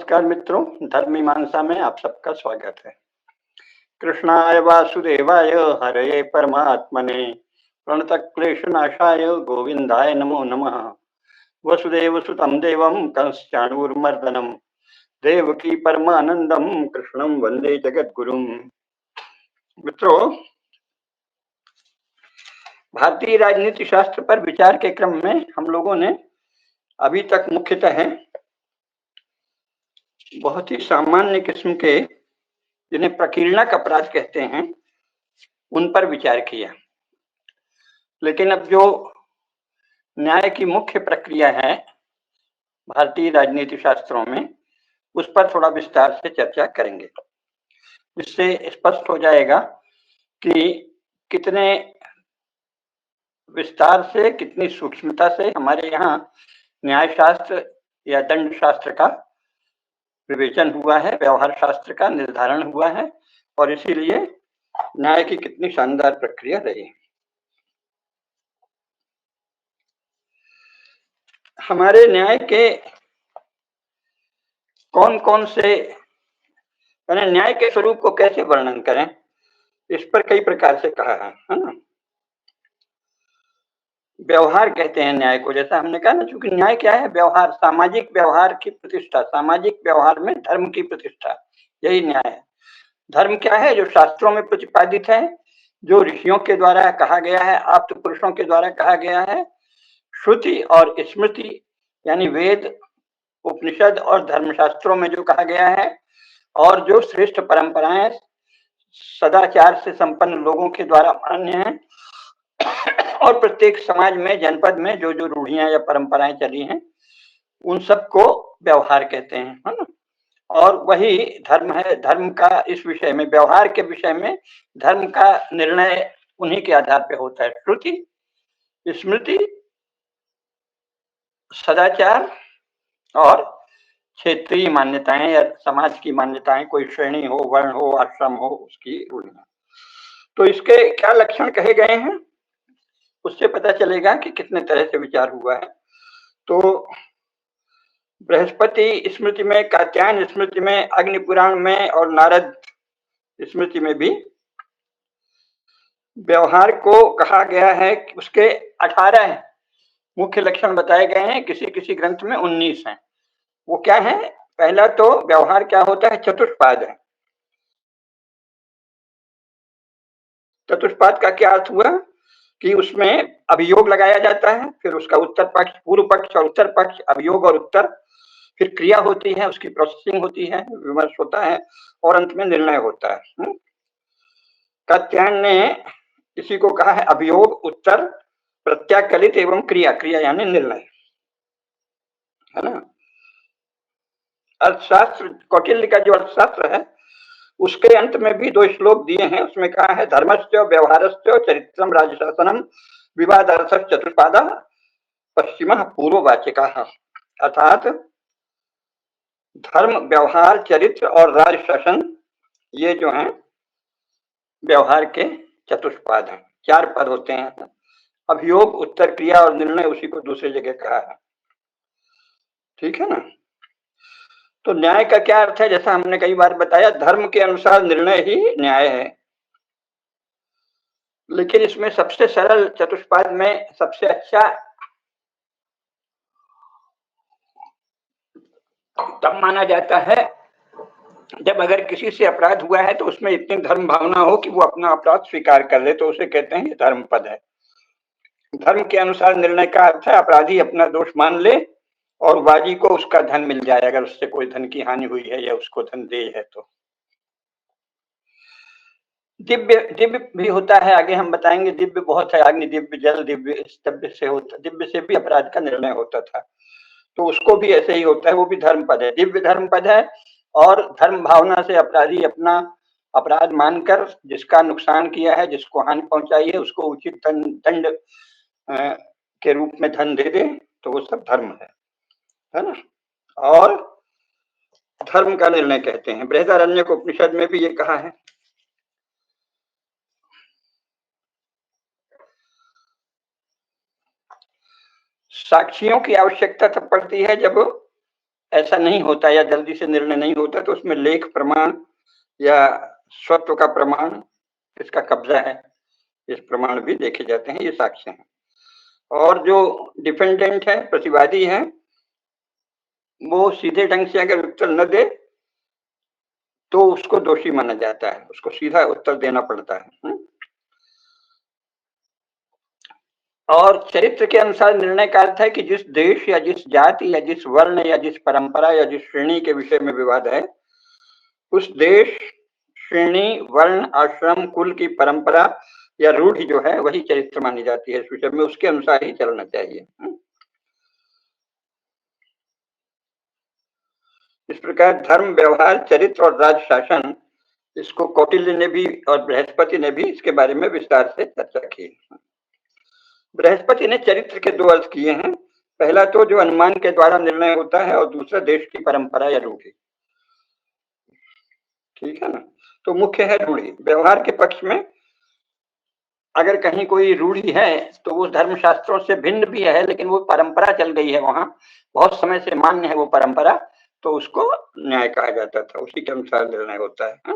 नमस्कार मित्रों, धर्म मीमांसा में आप सबका स्वागत है। कृष्णाय वासुदेवाय हरये परमात्मने प्रणतक्लेशनाशाय गोविंदाय नमो नमः। वसुदेवसुतं देवं कंसचाणूरमर्दनं देवकी परमानंदम कृष्णं वंदे जगद्गुरुम्। मित्रों, भारतीय राजनीति शास्त्र पर विचार के क्रम में हम लोगों ने अभी तक मुख्यतः बहुत ही सामान्य किस्म के, जिन्हें प्रकीर्णक अपराध कहते हैं, उन पर विचार किया। लेकिन अब जो न्याय की मुख्य प्रक्रिया है भारतीय राजनीति शास्त्रों में, उस पर थोड़ा विस्तार से चर्चा करेंगे, जिससे स्पष्ट हो जाएगा कि कितने विस्तार से, कितनी सूक्ष्मता से हमारे यहाँ न्याय शास्त्र या दंड शास्त्र का विवेचन हुआ है, व्यवहार शास्त्र का निर्धारण हुआ है, और इसीलिए न्याय की कितनी शानदार प्रक्रिया रही। हमारे न्याय के कौन कौन से, मैंने न्याय के स्वरूप को कैसे वर्णन करें, इस पर कई प्रकार से कहा है ना। व्यवहार कहते हैं न्याय को, जैसा हमने कहा ना, क्योंकि न्याय क्या है? व्यवहार, सामाजिक व्यवहार की प्रतिष्ठा, सामाजिक व्यवहार में धर्म की प्रतिष्ठा, यही न्याय है। धर्म क्या है? जो शास्त्रों में प्रतिपादित है, जो ऋषियों के द्वारा कहा गया है, आप्त पुरुषों के द्वारा कहा गया है, श्रुति और स्मृति यानी वेद, उपनिषद और धर्मशास्त्रों में जो कहा गया है, और जो श्रेष्ठ परंपराएं सदाचार से संपन्न लोगों के द्वारा मान्य हैं, और प्रत्येक समाज में, जनपद में जो जो रूढ़ियां या परंपराएं चली हैं, उन सबको व्यवहार कहते हैं, है ना। और वही धर्म है। धर्म का इस विषय में, व्यवहार के विषय में धर्म का निर्णय उन्हीं के आधार पर होता है। श्रुति, स्मृति, सदाचार और क्षेत्रीय मान्यताएं या समाज की मान्यताएं, कोई श्रेणी हो, वर्ण हो, आश्रम हो, उसकी रूढ़ियां। तो इसके क्या लक्षण कहे गए हैं, उससे पता चलेगा कि कितने तरह से विचार हुआ है। तो बृहस्पति स्मृति में, कात्यायन स्मृति में, अग्नि पुराण में और नारद स्मृति में भी व्यवहार को कहा गया है कि उसके 18 मुख्य लक्षण बताए गए हैं, किसी किसी ग्रंथ में 19 हैं। वो क्या है? पहला तो व्यवहार क्या होता है? चतुष्पाद है। चतुष्पाद का क्या अर्थ हुआ कि उसमें अभियोग लगाया जाता है, फिर उसका उत्तर पक्ष, पूर्व पक्ष और उत्तर पक्ष, अभियोग और उत्तर, फिर क्रिया होती है, उसकी प्रोसेसिंग होती है, विमर्श होता है, और अंत में निर्णय होता है। कात्यायन ने इसी को कहा है अभियोग, उत्तर, प्रत्याकलित एवं क्रिया, क्रिया यानी निर्णय, है ना। अर्थशास्त्र, कौटिल्य का जो अर्थशास्त्र है, उसके अंत में भी 2 श्लोक दिए हैं। उसमें कहा है धर्मस्य व्यवहारस्य चरित्रम राजशासनम विवादार्थ चतुष्पादा पश्चिम पूर्ववाचिका। अर्थात धर्म, व्यवहार, चरित्र और राजशासन, ये जो हैं व्यवहार के चतुष्पाद हैं। 4 पद होते हैं, अभियोग, उत्तर, क्रिया और निर्णय, उसी को दूसरी जगह कहा है। ठीक है ना। तो न्याय का क्या अर्थ है? जैसा हमने कई बार बताया, धर्म के अनुसार निर्णय ही न्याय है। लेकिन इसमें सबसे सरल चतुष्पाद में सबसे अच्छा तब माना जाता है जब अगर किसी से अपराध हुआ है तो उसमें इतनी धर्म भावना हो कि वो अपना अपराध स्वीकार कर ले, तो उसे कहते हैं ये धर्म पद है। धर्म के अनुसार निर्णय का अर्थ है अपराधी अपना दोष मान ले और बाजी को उसका धन मिल जाए, अगर उससे कोई धन की हानि हुई है या उसको धन दे है तो। दिव्य, दिव्य भी होता है, आगे हम बताएंगे। दिव्य बहुत है, अग्नि दिव्य, जल दिव्य, दिव्य से होता, दिव्य से भी अपराध का निर्णय होता था, तो उसको भी ऐसे ही होता है, वो भी धर्म पद है, दिव्य धर्म पद है। और धर्म भावना से अपराधी अपना अपराध मानकर जिसका नुकसान किया है, जिसको हानि पहुंचाई है, उसको उचित दंड के रूप में धन दे दे, तो वो सब धर्म है ना। और धर्म का निर्णय कहते हैं। बृहदारण्यक उपनिषद में भी ये कहा है। साक्षियों की आवश्यकता तब पड़ती है जब ऐसा नहीं होता या जल्दी से निर्णय नहीं होता, तो उसमें लेख प्रमाण या स्वत्व का प्रमाण, इसका कब्जा है, इस प्रमाण भी देखे जाते हैं, ये साक्ष्य हैं। और जो डिफेंडेंट है, प्रतिवादी है, वो सीधे ढंग से अगर उत्तर न दे तो उसको दोषी माना जाता है, उसको सीधा उत्तर देना पड़ता है। और चरित्र के अनुसार निर्णय का अर्थ है कि जिस देश या जिस जाति या जिस वर्ण या जिस परंपरा या जिस श्रेणी के विषय में विवाद है, उस देश, श्रेणी, वर्ण, आश्रम, कुल की परंपरा या रूढ़ि जो है वही चरित्र मानी जाती है इस विषय में, उसके अनुसार ही चलना चाहिए। इस प्रकार धर्म, व्यवहार, चरित्र और राज शासन, इसको कौटिल्य ने भी और बृहस्पति ने भी इसके बारे में विस्तार से चर्चा की। बृहस्पति ने चरित्र के दो अर्थ किए हैं, पहला तो जो अनुमान के द्वारा निर्णय होता है और दूसरा देश की परंपरा या रूढ़ि। ठीक है ना। तो मुख्य है रूढ़ि। व्यवहार के पक्ष में अगर कहीं कोई रूढ़ि है तो वो धर्मशास्त्रों से भिन्न भी है, लेकिन वो परंपरा चल गई है, वहां बहुत समय से मान्य है वो परंपरा, तो उसको न्याय कहा जाता था, उसी के अनुसार निर्णय होता है।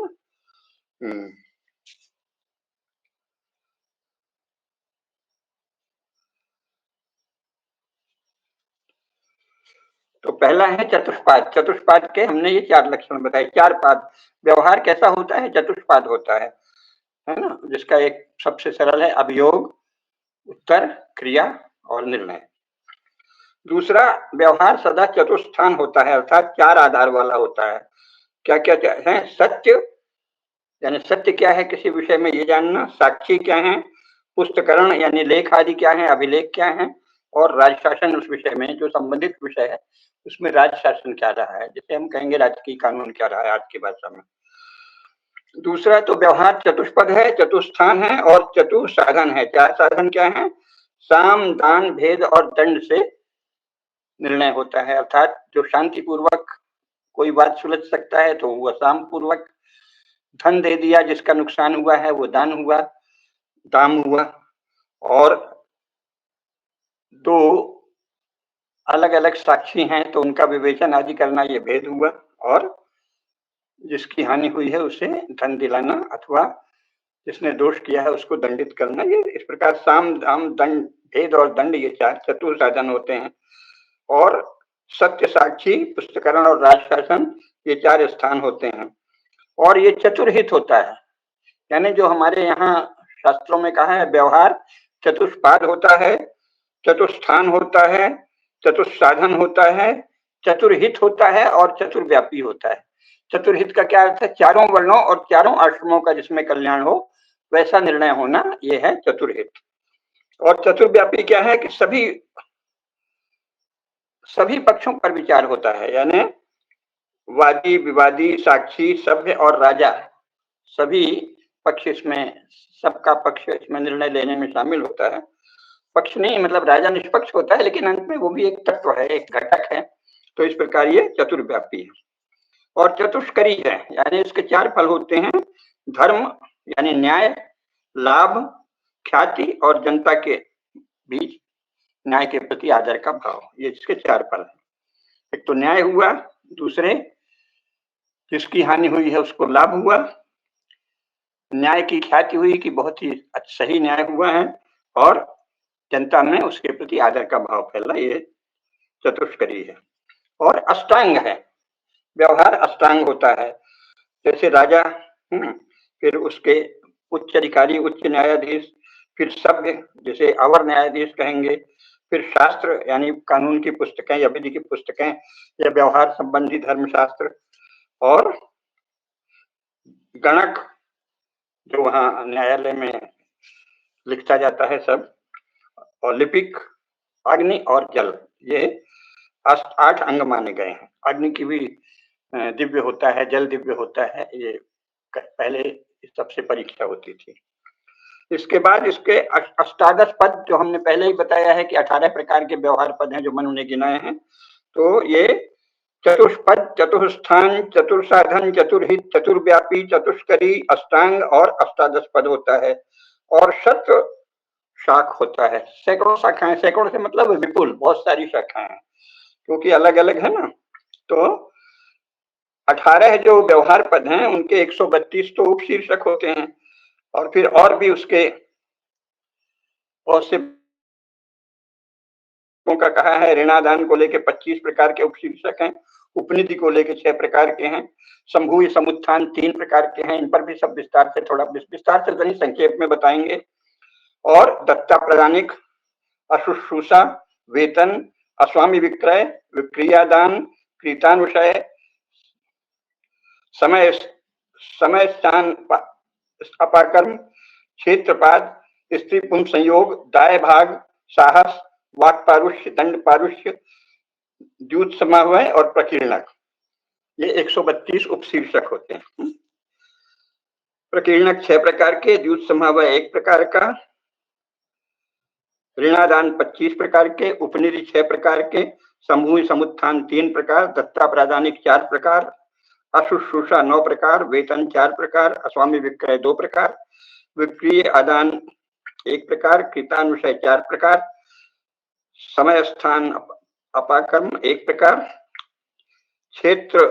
तो पहला है चतुष्पाद। चतुष्पाद के हमने ये 4 लक्षण बताए, 4 पाद। व्यवहार कैसा होता है? चतुष्पाद होता है ना, जिसका एक सबसे सरल है अभियोग, उत्तर, क्रिया और निर्णय। दूसरा, व्यवहार सदा चतुष्स्थान होता है, अर्थात 4 आधार वाला होता है। क्या क्या है? सत्य, यानी सत्य क्या है किसी विषय में ये जानना, साक्षी क्या है, पुस्तकरण यानी लेख आदि क्या है, अभिलेख क्या है, और राजशासन उस विषय में जो संबंधित विषय है उसमें राजशासन क्या रहा है, जिसे हम कहेंगे राजकीय कानून क्या रहा है आज की भाषा में। दूसरा तो व्यवहार चतुष्पद है, चतुष्स्थान है और चतुर साधन है। 4 साधन क्या है? साम, दान, भेद और दंड से निर्णय होता है, अर्थात जो शांति पूर्वक कोई बात सुलझ सकता है तो वो साम पूर्वक, धन दे दिया जिसका नुकसान हुआ है वो दान हुआ, दाम हुआ, और 2 अलग अलग साक्षी हैं तो उनका विवेचन आदि करना, ये भेद हुआ, और जिसकी हानि हुई है उसे धन दिलाना अथवा जिसने दोष किया है उसको दंडित करना। ये इस प्रकार साम, दाम, दंड, भेद और दंड, ये 4 चतुर साधन होते हैं। और सत्य, साक्षी, पुस्तकरण और राजशासन, ये 4 स्थान होते हैं। और ये चतुर्हित होता है, यानी जो हमारे यहाँ शास्त्रों में कहा है व्यवहार चतुष्पाद होता है, चतुष्स्थान होता है, चतुस्साधन होता है, चतुर्हित होता है और चतुर्व्यापी होता है। चतुर्हित का क्या अर्थ है? 4 वर्णों और 4 आश्रमों का जिसमें कल्याण हो वैसा निर्णय होना, ये है चतुर्हित। और चतुर्व्यापी क्या है कि सभी पक्षों पर विचार होता है, यानी वादी, विवादी, साक्षी, सभ्य और राजा, सभी पक्ष इसमें, सबका पक्ष इसमें निर्णय लेने में शामिल होता है। पक्ष नहीं मतलब राजा निष्पक्ष होता है, लेकिन अंत में वो भी एक तत्व है, एक घटक है। तो इस प्रकार ये चतुर्व्यापी है। और चतुष्करी है, यानी इसके 4 फल होते हैं, धर्म यानी न्याय, लाभ, ख्याति और जनता के बीच न्याय के प्रति आदर का भाव, ये इसके 4 फल हैं। एक तो न्याय हुआ, दूसरे जिसकी हानि हुई है उसको लाभ हुआ, न्याय की ख्याति हुई कि बहुत ही सही न्याय हुआ है, और जनता में उसके प्रति आदर का भाव फैला, ये चतुष्करी है। और अष्टांग है, व्यवहार अष्टांग होता है, जैसे राजा, फिर उसके उच्च अधिकारी, उच्च न्यायाधीश, फिर सभ्य जिसे अवर न्यायाधीश कहेंगे, फिर शास्त्र यानी कानून की पुस्तकें या विधि की पुस्तकें या व्यवहार संबंधी धर्मशास्त्र, और गणक जो वहाँ न्यायालय में लिखा जाता है सब, और लिपिक, अग्नि और जल, ये 8 अंग माने गए हैं। अग्नि की भी दिव्य होता है, जल दिव्य होता है, ये पहले सबसे परीक्षा होती थी। इसके बाद इसके अष्टादश पद जो हमने पहले ही बताया है कि 18 प्रकार के व्यवहार पद हैं जो मनु ने गिनाए हैं। तो ये चतुष्पद, चतुर्स्थान, चतुर्साधन, चतुर्हित, चतुर्व्यापी, चतुष्करी, अष्टांग और अष्टादश पद होता है। और शत शाख होता है, सैकड़ों शाखाएं, सैकड़ों से मतलब विपुल, बहुत सारी शाखाएं हैं, क्योंकि अलग अलग है ना, तो 18 जो व्यवहार पद हैं उनके 132 तो उपशीर्षक होते हैं और फिर और भी उसके बहुत से का कहा है। ऋणादान को लेके 25 प्रकार के उपशीर्षक हैं, उपनिधि को लेके 6 प्रकार के हैं, संभूय समुत्थान 3 प्रकार के हैं। इन पर भी सब विस्तार से थोड़ा विस्तार से नहीं संक्षेप में बताएंगे। और दत्ता प्रदानिक, अशुश्रूषा, वेतन, अस्वामी विक्रय, विक्रियादान, कृतानुषय, समय समय स्थान अपाकर्म, क्षेत्रपाद, स्त्री पुंस संयोग, दाय भाग, साहस, वाक पारुष्य, दंड पारुष्य, द्युत समावय और प्रकीर्णक, ये 132 उपशीर्षक होते हैं। प्रकीर्णक 6 प्रकार के, द्युत समावय 1 प्रकार का, ऋणादान 25 प्रकार के, उपनिधि 6 प्रकार के, समूह समुत्थान 3 प्रकार, दत्ता प्रादानिक 4 प्रकार, अशुश्रूषा 9 प्रकार, वेतन 4 प्रकार, अस्वामी विक्रय 2 प्रकार, विक्रिय आदान 1 प्रकार, कृतानुषय 4 प्रकार, समय स्थान अपाकर्म 1 प्रकार, क्षेत्र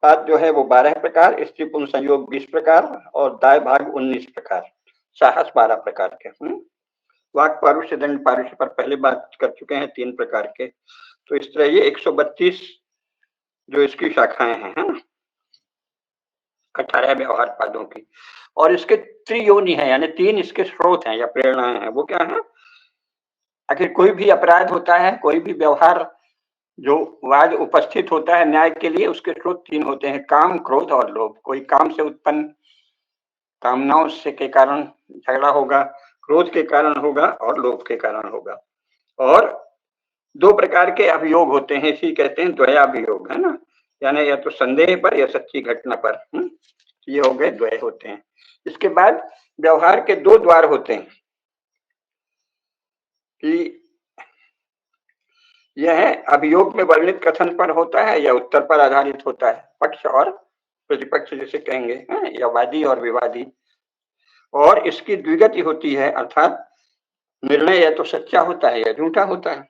पाद जो है वो 12 प्रकार, स्त्री पुंस संयोग 20 प्रकार और दाय भाग 19 प्रकार, साहस 12 प्रकार के। वाक पारुष्य, दंड पारुष्य पर पहले बात कर चुके हैं 3 प्रकार के। तो इस तरह ये 132 जो इसकी शाखाएं हैं, है ना, 18 व्यवहार पादों की। और इसके त्रियोनि है, यानी 3 इसके स्रोत हैं या प्रेरणाएं हैं। वो क्या है? आखिर कोई भी अपराध होता है, कोई भी व्यवहार जो वाद उपस्थित होता है न्याय के लिए, उसके स्रोत 3 होते हैं, काम, क्रोध और लोभ। कोई काम से उत्पन्न कामनाओं से के कारण झगड़ा होगा, क्रोध के कारण होगा और लोभ के कारण होगा। और 2 प्रकार के अभियोग होते हैं, इसी कहते हैं द्वयाभियोग, है ना, यानी या तो संदेह पर या सच्ची घटना पर। ये हो गए द्वय होते हैं। इसके बाद व्यवहार के 2 द्वार होते हैं कि यह अभियोग में वर्णित कथन पर होता है या उत्तर पर आधारित होता है, पक्ष और प्रतिपक्ष जिसे कहेंगे, या वादी और विवादी। और इसकी द्विगति होती है, अर्थात निर्णय या तो सच्चा होता है या झूठा होता है।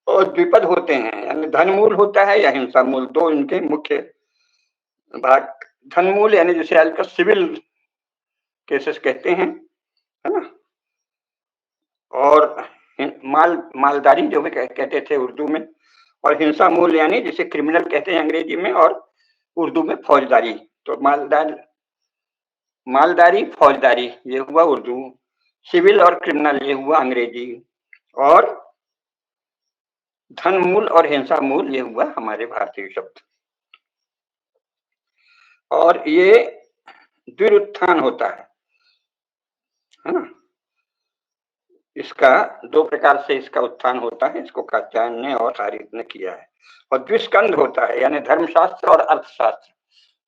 और द्विपद होते हैं, यानी धनमूल होता है या हिंसा मूल, 2 इनके मुख्य भाग। धनमूल यानी जिसे आजकल सिविल केसेस कहते हैं, है ना, और मालदारी जो भी कहते थे उर्दू में, और हिंसा मूल यानी जिसे क्रिमिनल कहते हैं अंग्रेजी में और उर्दू में फौजदारी। तो मालदारी फौजदारी ये हुआ उर्दू, सिविल और क्रिमिनल ये हुआ अंग्रेजी, और धन मूल और हिंसा मूल ये हुआ हमारे भारतीय शब्द। और ये द्विरुत्थान होता है ना, इसका 2 प्रकार से इसका उत्थान होता है, इसको कात्यायन ने और हारित ने किया है। और द्विस्कंध होता है, यानी धर्मशास्त्र और अर्थशास्त्र,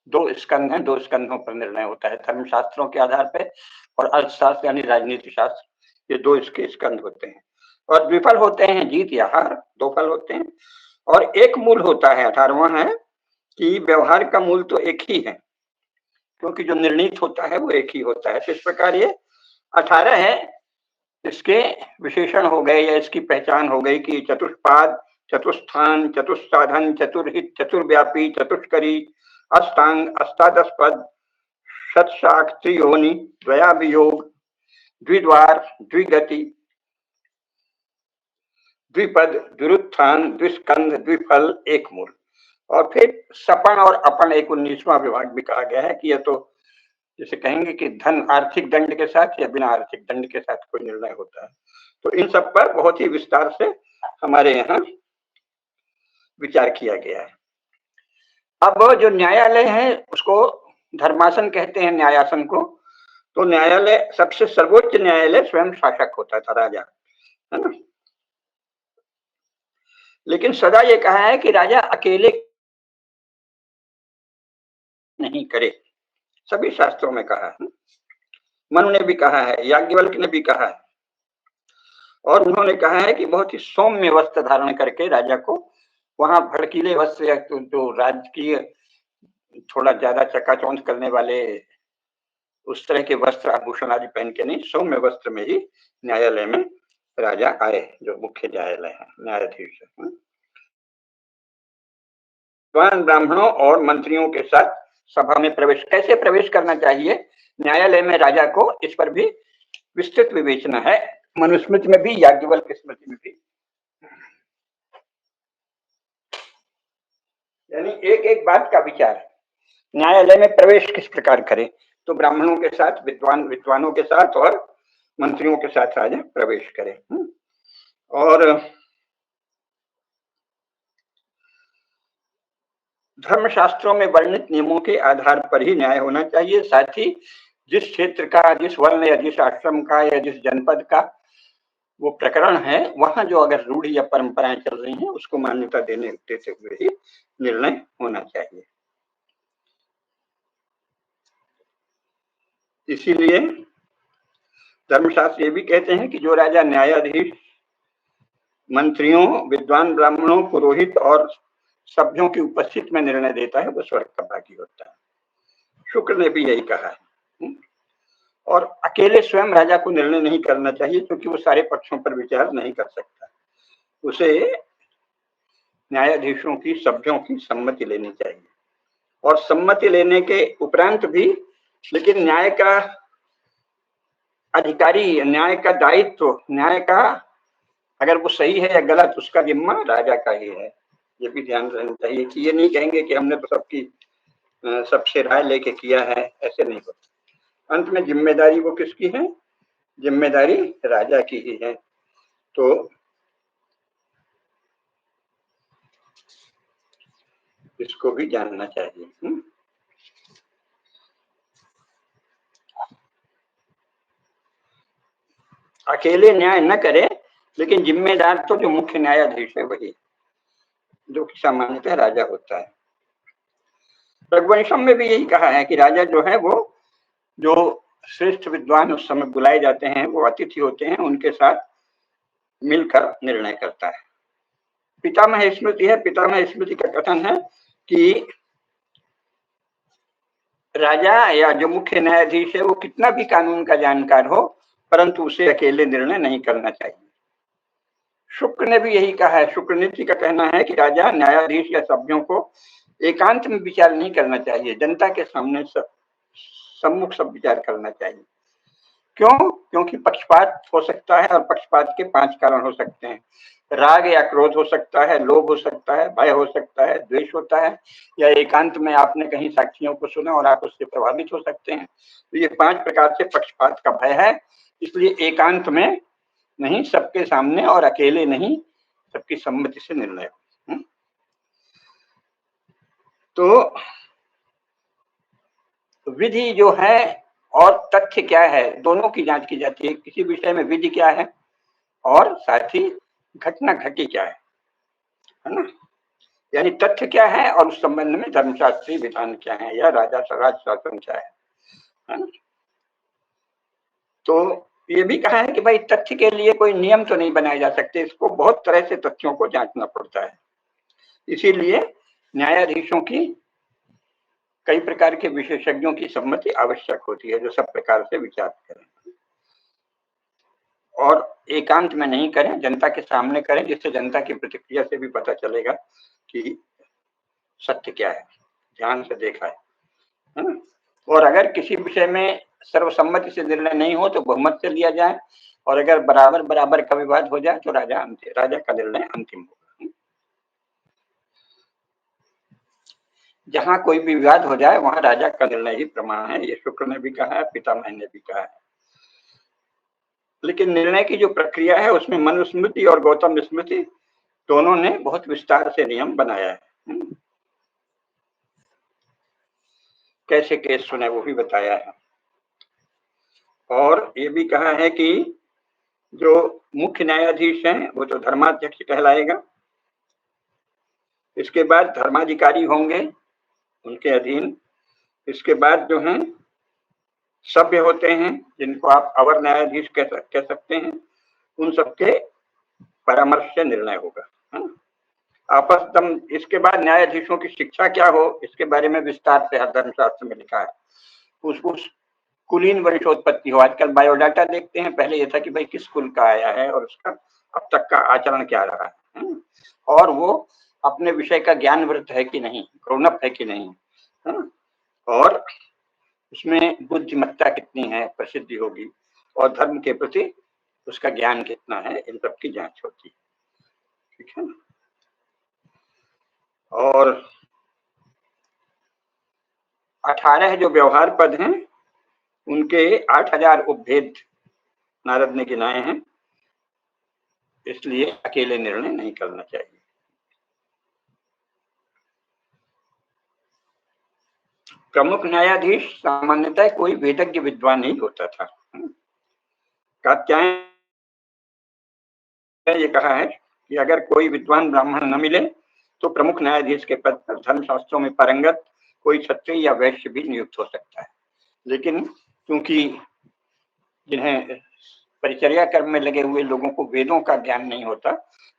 2 स्कंध हैं, 2 स्कंधों पर निर्णय होता है, धर्मशास्त्रों के आधार पे और अर्थशास्त्र यानी राजनीति शास्त्र, ये 2 इसके स्कंध होते हैं। और द्विफल होते हैं, जीत या हार, 2 फल होते हैं। और एक मूल होता है, 18वां है कि व्यवहार का मूल तो एक ही है, क्योंकि जो निर्णीत होता है वो एक ही होता है। तो इस प्रकार ये 18 है, इसके विशेषण हो गए या इसकी पहचान हो गई कि चतुष्पाद, चतुष्स्थान, चतुस्साधन, चतुर्हित, चतुर्व्यापी, चतुष्करी, अष्टांग, अष्टादशपद, शतशाख, त्रियोनि, द्वयाभियोग, द्विद्वार, द्विगति, द्विपद, द्विरुत्थान, द्विस्कंध, द्विफल, एक मूल। और फिर सपन और अपन एक 19वां विभाग भी कहा गया है कि यह तो जैसे कहेंगे कि धन आर्थिक दंड के साथ या बिना आर्थिक दंड के साथ कोई निर्णय होता है। तो इन सब पर बहुत ही विस्तार से हमारे यहाँ विचार किया गया है। अब जो न्यायालय है उसको धर्मासन कहते हैं, न्यायासन को। तो न्यायालय सबसे सर्वोच्च न्यायालय स्वयं शासक होता था, राजा, है ना। लेकिन सदा ये कहा है कि राजा अकेले नहीं करे, सभी शास्त्रों में कहा है। मनु ने भी कहा है, याज्ञवल्क्य ने भी कहा है, और उन्होंने कहा है कि बहुत ही सौम्य वस्त्र धारण करके राजा को, वहां भड़कीले वस्त्र या जो राजकीय थोड़ा ज्यादा चकाचौंध करने वाले उस तरह के वस्त्र आभूषण आदि पहन के नहीं, सौम्य वस्त्र में ही न्यायालय में राजा आए, जो मुख्य न्यायालय है, न्यायाधीश है। विद्वान ब्राह्मणों और मंत्रियों के साथ सभा में प्रवेश, कैसे प्रवेश करना चाहिए न्यायालय में राजा को, इस पर भी विस्तृत विवेचना है, मनुस्मृति में भी, याज्ञवल्क्य स्मृति में भी। यानी एक एक बात का विचार, न्यायालय में प्रवेश किस प्रकार करें, तो ब्राह्मणों के साथ, विद्वानों के साथ और मंत्रियों के साथ राजा प्रवेश करे। और धर्मशास्त्रों में वर्णित नियमों के आधार पर ही न्याय होना चाहिए। साथ ही जिस क्षेत्र का, जिस वर्ण या जिस आश्रम का या जिस जनपद का वो प्रकरण है, वहां जो अगर रूढ़ी या परंपराएं चल रही हैं उसको मान्यता देते हुए ही निर्णय होना चाहिए। इसीलिए धर्मशास्त्र ये भी कहते हैं कि जो राजा न्यायाधीश, मंत्रियों, विद्वान ब्राह्मणों, पुरोहित और सभ्यों की उपस्थिति में निर्णय देता है वो स्वर्ग का भागी होता है। शुक्र ने भी यही कहा है। और अकेले स्वयं राजा को निर्णय नहीं करना चाहिए क्योंकि वो सारे पक्षों पर विचार नहीं कर सकता, उसे न्यायाधीशों की, सभ्यों की सम्मति लेनी चाहिए। और सम्मति लेने के उपरांत भी, लेकिन न्याय का अधिकारी, न्याय का दायित्व, न्याय का अगर वो सही है या गलत, उसका जिम्मा राजा का ही है। ये भी ध्यान रखना चाहिए कि ये नहीं कहेंगे कि हमने तो सबसे राय लेके किया है, ऐसे नहीं होता। अंत में जिम्मेदारी वो किसकी है? जिम्मेदारी राजा की ही है। तो इसको भी जानना चाहिए। अकेले न्याय न करे, लेकिन जिम्मेदार तो जो मुख्य न्यायाधीश है वही, जो कि सामान्यतः राजा होता है। रघुवंशम में भी यही कहा है कि राजा जो है वो, जो श्रेष्ठ विद्वान उस समय बुलाए जाते हैं, वो अतिथि होते हैं, उनके साथ मिलकर निर्णय करता है। पितामह स्मृति है, पितामह स्मृति का कथन है कि राजा या जो मुख्य न्यायाधीश है वो कितना भी कानून का जानकार हो, परंतु उसे अकेले निर्णय नहीं करना चाहिए। शुक्र ने भी यही कहा है। शुक्र नीति का कहना है कि राजा, न्यायाधीश या सभ्यों को एकांत में विचार नहीं करना चाहिए, जनता के सामने सम्मुख सब विचार करना चाहिए। क्यों? क्योंकि पक्षपात हो सकता है और पक्षपात के 5 कारण हो सकते हैं। राग या क्रोध हो सकता है, लोभ हो सकता है, भय हो सकता है, द्वेष होता है, या एकांत में आपने कहीं साक्षियों को सुना और आप उससे प्रभावित हो सकते हैं। तो ये 5 प्रकार से पक्षपात का भय है। इसलिए एकांत में नहीं, सबके सामने और अकेले नहीं, सबकी सम्मति से निर्णय हो। तो विधि जो है और तथ्य क्या है, दोनों की जांच की जाती है। किसी विषय में विधि क्या है और साथ ही घटना घटी क्या है ना, यानी तथ्य क्या है और उस संबंध में धर्मशास्त्रीय विधान क्या है या राज शासन क्या है ना। तो ये भी कहा है कि भाई तथ्य के लिए कोई नियम तो नहीं बनाए जा सकते, इसको बहुत तरह से तथ्यों को जांचना पड़ता है। इसीलिए न्यायाधीशों की कई प्रकार के विशेषज्ञों की सम्मति आवश्यक होती है, जो सब प्रकार से विचार करें और एकांत में नहीं करें, जनता के सामने करें, जिससे जनता की प्रतिक्रिया से भी पता चलेगा कि सत्य क्या है, ध्यान से देखा है ना। और अगर किसी विषय में सर्वसम्मति से निर्णय नहीं हो तो बहुमत से लिया जाए, और अगर बराबर बराबर का विवाद हो जाए तो राजा का निर्णय अंतिम होगा। जहां कोई भी विवाद हो जाए वहां राजा का निर्णय ही प्रमाण है, ये शुक्र ने भी कहा है, पितामह ने भी कहा है। लेकिन निर्णय की जो प्रक्रिया है उसमें मनुस्मृति और गौतम स्मृति दोनों ने बहुत विस्तार से नियम बनाया है। कैसे केस सुने वो भी बताया है। और ये भी कहा है कि जो मुख्य न्यायाधीश हैं वो तो धर्माध्यक्ष कहलाएगा। इसके बाद धर्माधिकारी होंगे उनके अधीन। इसके बाद जो हैं सभ्य होते हैं, जिनको आप अवर न्यायाधीश कह सकते हैं, उन सबके परामर्श से निर्णय होगा। आपसदम। इसके बाद न्यायाधीशों की शिक्षा क्या हो, इसके बारे में विस्तार से धर्मशास्त्र में लिखा है। उस कुलीन वंशोत्पत्ति हो, आजकल बायोडाटा देखते हैं, पहले यह था कि भाई किस कुल का आया है और उसका अब तक का आचरण क्या रहा है, और वो अपने विषय का ज्ञानवृत्त है कि नहीं, ग्रोनअप है कि नहीं, हाँ? और उसमें बुद्धिमत्ता कितनी है, प्रसिद्धि होगी, और धर्म के प्रति उसका ज्ञान कितना है, इन सब की जांच होती है। ठीक है। और 18 जो व्यवहार पद हैं उनके 8000 उपभेद नारद ने गिनाए हैं, इसलिए अकेले निर्णय नहीं करना चाहिए। प्रमुख न्यायाधीश सामान्यतः कोई वेदज्ञ विद्वान नहीं होता था। कात्यायन ने ये कहा है कि अगर कोई विद्वान ब्राह्मण न मिले तो प्रमुख न्यायाधीश के पद पर धर्मशास्त्रों में पारंगत कोई क्षत्रिय या वैश्य भी नियुक्त हो सकता है, लेकिन क्योंकि जिन्हें परिचर्या कर्म में लगे हुए लोगों को वेदों का ज्ञान नहीं होता,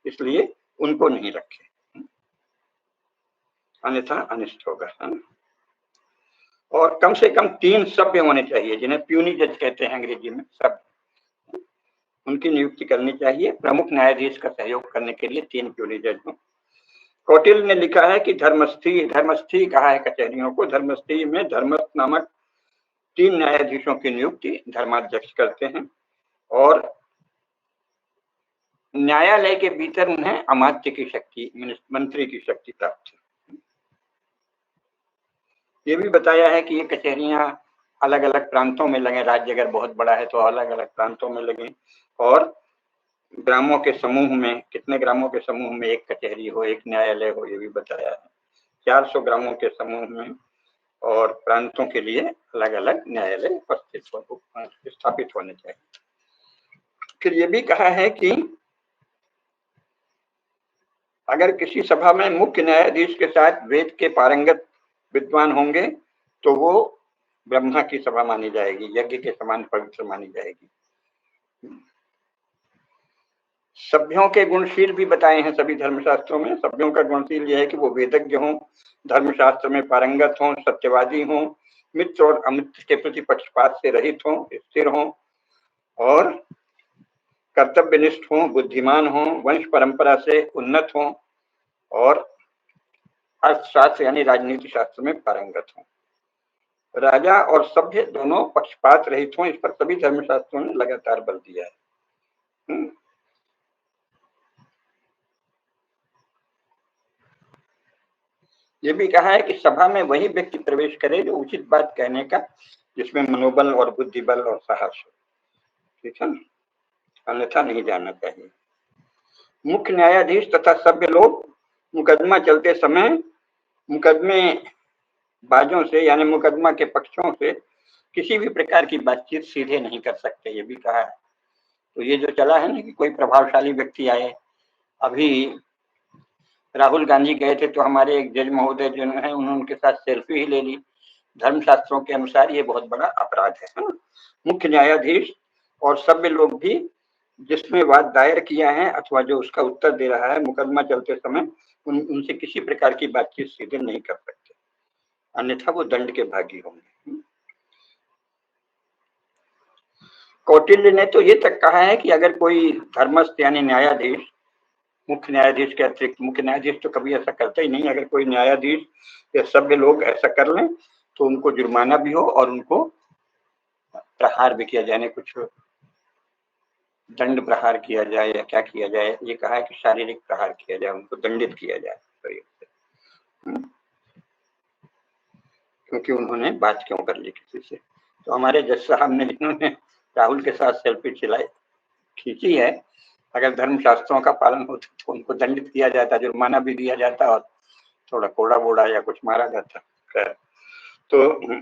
इसलिए उनको नहीं रखे, अन्यथा अनिष्ट होगा। और कम से कम 3 सभ्य होने चाहिए, जिन्हें प्यूनी जज कहते हैं अंग्रेजी में, सब उनकी नियुक्ति करनी चाहिए। प्रमुख न्यायाधीश का सहयोग करने के लिए 3 प्यूनी जज हों। कौटिल्य ने लिखा है कि धर्मस्थी कहा है कचहरियों को। धर्मस्थी में धर्मस्थ नामक 3 न्यायाधीशों की नियुक्ति धर्माध्यक्ष करते हैं, और न्यायालय के भीतर उन्हें अमात्य की शक्ति, मंत्री की शक्ति प्राप्त है। ये भी बताया है कि ये कचहरियां अलग अलग प्रांतों में लगे, राज्य अगर बहुत बड़ा है तो अलग अलग प्रांतों में लगे, और ग्रामों के समूह में, कितने ग्रामों के समूह में एक कचहरी हो, एक न्यायालय हो, ये भी बताया है। 400 ग्रामों के समूह में और प्रांतों के लिए अलग अलग न्यायालय उपस्थित स्थापित होने चाहिए। फिर ये भी कहा है कि अगर किसी सभा में मुख्य न्यायाधीश के साथ वेद के पारंगत विद्वान होंगे तो वो ब्रह्मा की सभा मानी जाएगी, यज्ञ के समान पवित्र मानी जाएगी। सभ्यों के गुणशील भी बताए हैं सभी धर्मशास्त्रों में। सभ्यों का गुणशील यह है कि वो वेदज्ञ हों, धर्मशास्त्र में पारंगत हों, सत्यवादी हों, मित्र और अमित्र के प्रति पक्षपात से रहित हों, स्थिर हों और कर्तव्यनिष्ठ हों, बुद्धिमान हों, वंश परंपरा से उन्नत हों और अर्थशास्त्र यानी राजनीति शास्त्र में पारंगत हों। राजा और सभ्य दोनों पक्षपात रहित हों, इस पर सभी धर्मशास्त्रों ने लगातार बल दिया है। ये भी कहा है कि सभा में वही व्यक्ति प्रवेश करे जो उचित बात कहने का, जिसमें मनोबल और बुद्धिबल और साहस हो। ठीक है, अन्यथा नहीं जाना चाहिए। मुख्य न्यायाधीश तथा सभ्य लोग मुकदमा चलते समय मुकदमे बाजों से यानी मुकदमा के पक्षों से किसी भी प्रकार की बातचीत सीधे नहीं कर सकते, ये भी कहा है। तो ये जो चला है ना कि कोई प्रभावशाली व्यक्ति आए, अभी राहुल गांधी गए थे तो हमारे एक जज महोदय जो है उन्होंने उनके साथ सेल्फी ही ले ली। धर्मशास्त्रों के अनुसार ये बहुत बड़ा अपराध है। मुख्य न्यायाधीश और सभ्य लोग भी जिसमें वाद दायर किया है अथवा जो उसका उत्तर दे रहा है, मुकदमा चलते समय उनसे किसी प्रकार की बातचीत सीधे नहीं कर सकते, अन्यथा वो दंड के भागी होंगे। कौटिल्य ने तो ये तक कहा है कि अगर कोई धर्मस्थ यानी न्यायाधीश, मुख्य न्यायाधीश के अतिरिक्त, मुख्य न्यायाधीश तो कभी ऐसा करता ही नहीं, अगर कोई न्यायाधीश या सभ्य लोग ऐसा कर लें तो उनको जुर्माना भी हो और उनको प्रहार भी किया जाए, कुछ दंड प्रहार किया जाए या क्या किया जाए। ये कहा है कि शारीरिक प्रहार किया जाए, उनको दंडित किया जाए क्योंकि उन्होंने बात क्यों कर ली किसी से। तो हमारे जज साहब ने जिन्होंने राहुल के साथ सेल्फी खींची है, अगर धर्मशास्त्रों का पालन होता तो उनको दंडित किया जाता, जुर्माना भी दिया जाता और थोड़ा कोड़ा बोड़ा या कुछ मारा जाता। तो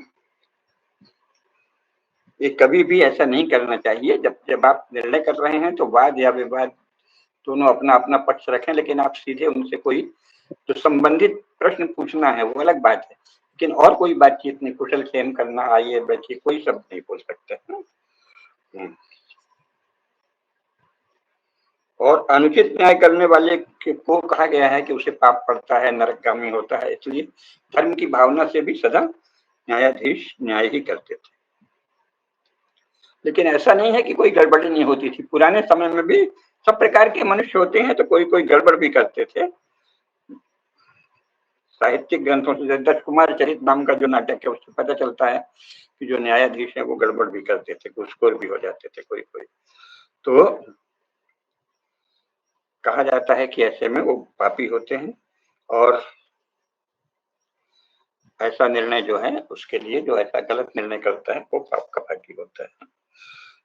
ये कभी भी ऐसा नहीं करना चाहिए। जब आप निर्णय कर रहे हैं तो वाद या विवाद दोनों अपना अपना पक्ष रखें, लेकिन आप सीधे उनसे कोई जो संबंधित प्रश्न पूछना है वो अलग बात है, लेकिन और कोई बातचीत नहीं, कुशल क्षेम करना, आइए बैठिए, कोई शब्द नहीं बोल सकते। और अनुचित न्याय करने वाले को कहा गया है कि उसे पाप पड़ता है, नरकगामी होता है। इसलिए धर्म की भावना से भी सदा न्यायाधीश न्याय ही करते थे। लेकिन ऐसा नहीं है कि कोई गड़बड़ी नहीं होती थी। पुराने समय में भी सब प्रकार के मनुष्य होते हैं, तो कोई कोई गड़बड़ भी करते थे। साहित्यिक ग्रंथों से, दश कुमार चरित नाम का जो नाटक है उससे पता चलता है कि जो न्यायाधीश है वो गड़बड़ भी करते थे, घूसखोर भी हो जाते थे कोई कोई। तो कहा जाता है कि ऐसे में वो पापी होते हैं और ऐसा निर्णय जो है उसके लिए, जो ऐसा गलत निर्णय करता है वो पाप का भागी होता है।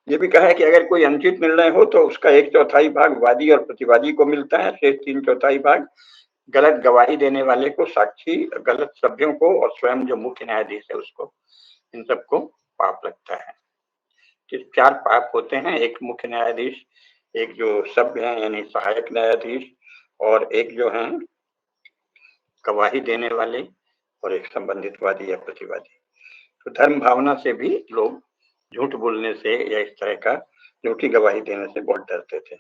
ये भी कहा है कि अगर कोई अनुचित निर्णय हो तो उसका 1/4 भाग वादी और प्रतिवादी को मिलता है, शेष 3/4 भाग गलत गवाही देने वाले को, साक्षी, गलत सभ्यों को और स्वयं जो मुख्य न्यायाधीश है उसको, इन सबको पाप लगता है। कि 4 पाप होते हैं, एक मुख्य न्यायाधीश, एक जो सभ्य है यानी सहायक न्यायाधीश, और एक जो है गवाही देने वाले, और एक संबंधित वादी या प्रतिवादी। तो धर्म भावना से भी लोग झूठ बोलने से या इस तरह का झूठी गवाही देने से बहुत डरते थे।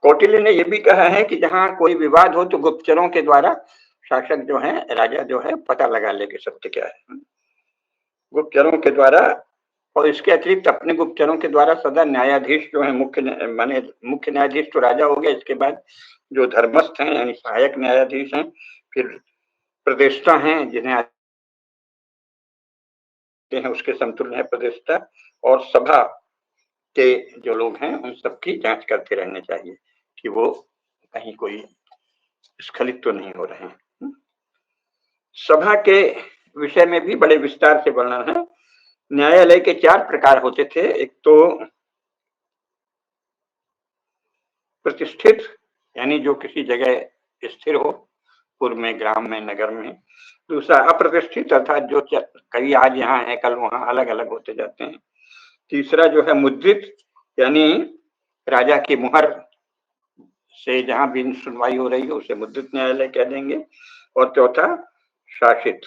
कौटिल्य ने यह भी कहा है कि जहां कोई विवाद हो तो गुप्तचरों के द्वारा शासक जो है, राजा जो है, पता लगा ले कि सत्य क्या है। गुप्तचरों के द्वारा, और इसके अतिरिक्त अपने गुप्तचरों के द्वारा सदा न्यायाधीश जो है, मुख्य न्यायाधीश तो राजा हो गया, इसके बाद जो धर्मस्थ हैं यानी सहायक न्यायाधीश हैं, फिर प्रदेष्टा हैं जिन्हें हैं उसके समतुल्य है प्रदेष्टा, और सभा के जो लोग हैं उन सबकी जांच करते रहने चाहिए कि वो कहीं कोई स्खलित तो नहीं हो रहे हैं। सभा के विषय में भी बड़े विस्तार से वर्णन है। न्यायालय के 4 प्रकार होते थे। एक तो प्रतिष्ठित, यानी जो किसी जगह स्थिर हो, पूर्व में, ग्राम में, नगर में। दूसरा अप्रतिष्ठित, अर्थात जो कभी आज यहाँ है कल वहां, अलग अलग होते जाते हैं। तीसरा जो है मुद्रित, यानी राजा की मुहर से जहां भी सुनवाई हो रही है उसे मुद्रित न्यायालय कह देंगे। और चौथा शासित,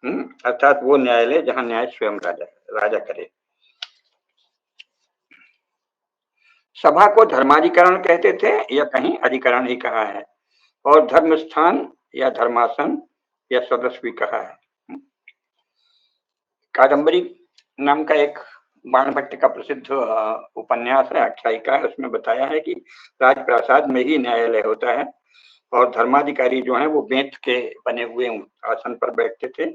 अर्थात वो न्यायालय जहां न्याय स्वयं राजा करे। सभा को धर्माधिकरण कहते थे या कहीं अधिकरण ही कहा है, और धर्म स्थान या धर्मासन या सदस्य भी कहा है। कादम्बरी नाम का एक बाणभट्ट का प्रसिद्ध उपन्यास है, आख्यायिका है, उसमें बताया है कि राजप्रासाद में ही न्यायालय होता है और धर्माधिकारी जो है वो बेंत के बने हुए आसन पर बैठते थे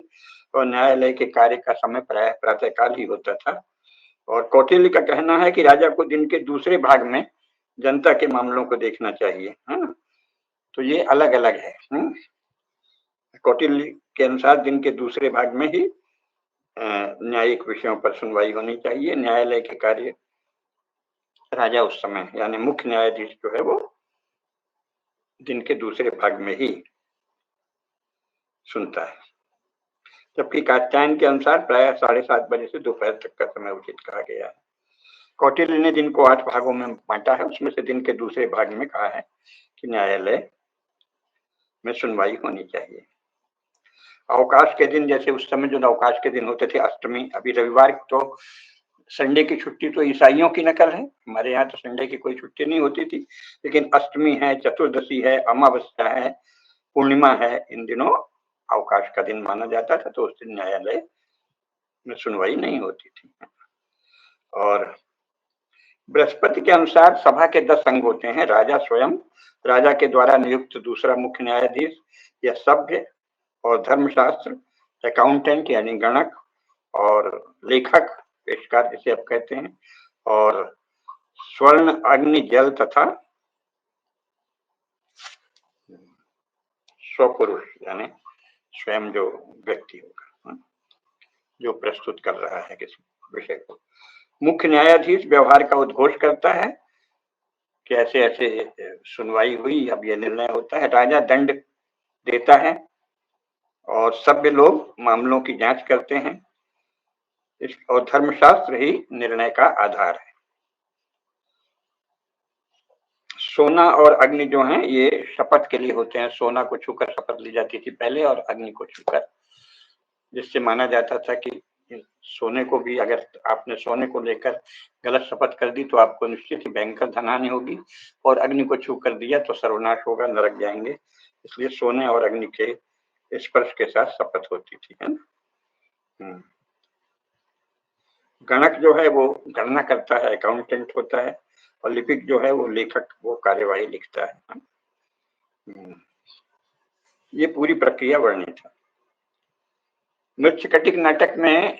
और न्यायालय के कार्य का समय प्रायः प्रातःकाल ही होता था। और कौटिल्य का कहना है कि राजा को दिन के दूसरे भाग में जनता के मामलों को देखना चाहिए। तो ये अलग अलग है। कौटिल्य के अनुसार दिन के दूसरे भाग में ही न्यायिक विषयों पर सुनवाई होनी चाहिए। न्यायालय के कार्य राजा उस समय यानी मुख्य न्यायाधीश जो है वो दिन के दूसरे भाग में ही सुनता है। जबकि कात्यायन के अनुसार प्राय 7:30 बजे से दोपहर तक का समय उचित कहा गया है। कौटिल्य ने दिन को 8 भागों में बांटा है, उसमें से दिन के दूसरे भाग में कहा है कि न्यायालय में सुनवाई होनी चाहिए। अवकाश के दिन, जैसे उस समय जो अवकाश के दिन होते थे, अष्टमी, अभी रविवार तो संडे की छुट्टी तो ईसाइयों की नकल है, हमारे यहाँ तो संडे की कोई छुट्टी नहीं होती थी, लेकिन अष्टमी है, चतुर्दशी है, अमावस्या है, पूर्णिमा है, इन दिनों अवकाश का दिन माना जाता था, तो उस दिन न्यायालय में सुनवाई नहीं होती थी। और बृहस्पति के अनुसार सभा के 10 अंग होते हैं। राजा स्वयं, राजा के द्वारा नियुक्त दूसरा मुख्य न्यायाधीश या सभ्य, और धर्मशास्त्र, अकाउंटेंट यानी गणक, और लेखक, पेशकार जिसे आप कहते हैं, और स्वर्ण, अग्नि, जल तथा स्वपुरुष यानी स्वयं जो व्यक्ति होगा जो प्रस्तुत कर रहा है किसी विषय को। मुख्य न्यायाधीश व्यवहार का उद्घोष करता है कि ऐसे ऐसे सुनवाई हुई, अब यह निर्णय होता है। राजा दंड देता है और सभ्य लोग मामलों की जांच करते हैं, और धर्मशास्त्र ही निर्णय का आधार है। सोना और अग्नि जो हैं ये शपथ के लिए होते हैं। सोना को छूकर शपथ ली जाती थी पहले, और अग्नि को छूकर, जिससे माना जाता था कि सोने को भी, अगर आपने सोने को लेकर गलत शपथ कर दी तो आपको निश्चित ही भयंकर धनहानि होगी, और अग्नि को छू कर दिया तो सर्वनाश होगा, नरक जाएंगे। इसलिए सोने और अग्नि के स्पर्श के साथ शपथ होती थी, है ना। गणक जो है वो गणना करता है, अकाउंटेंट होता है, और लिपिक जो है वो लेखक, वो कार्यवाही लिखता है। ये पूरी प्रक्रिया वर्णित है। मृच्छकटिक नाटक में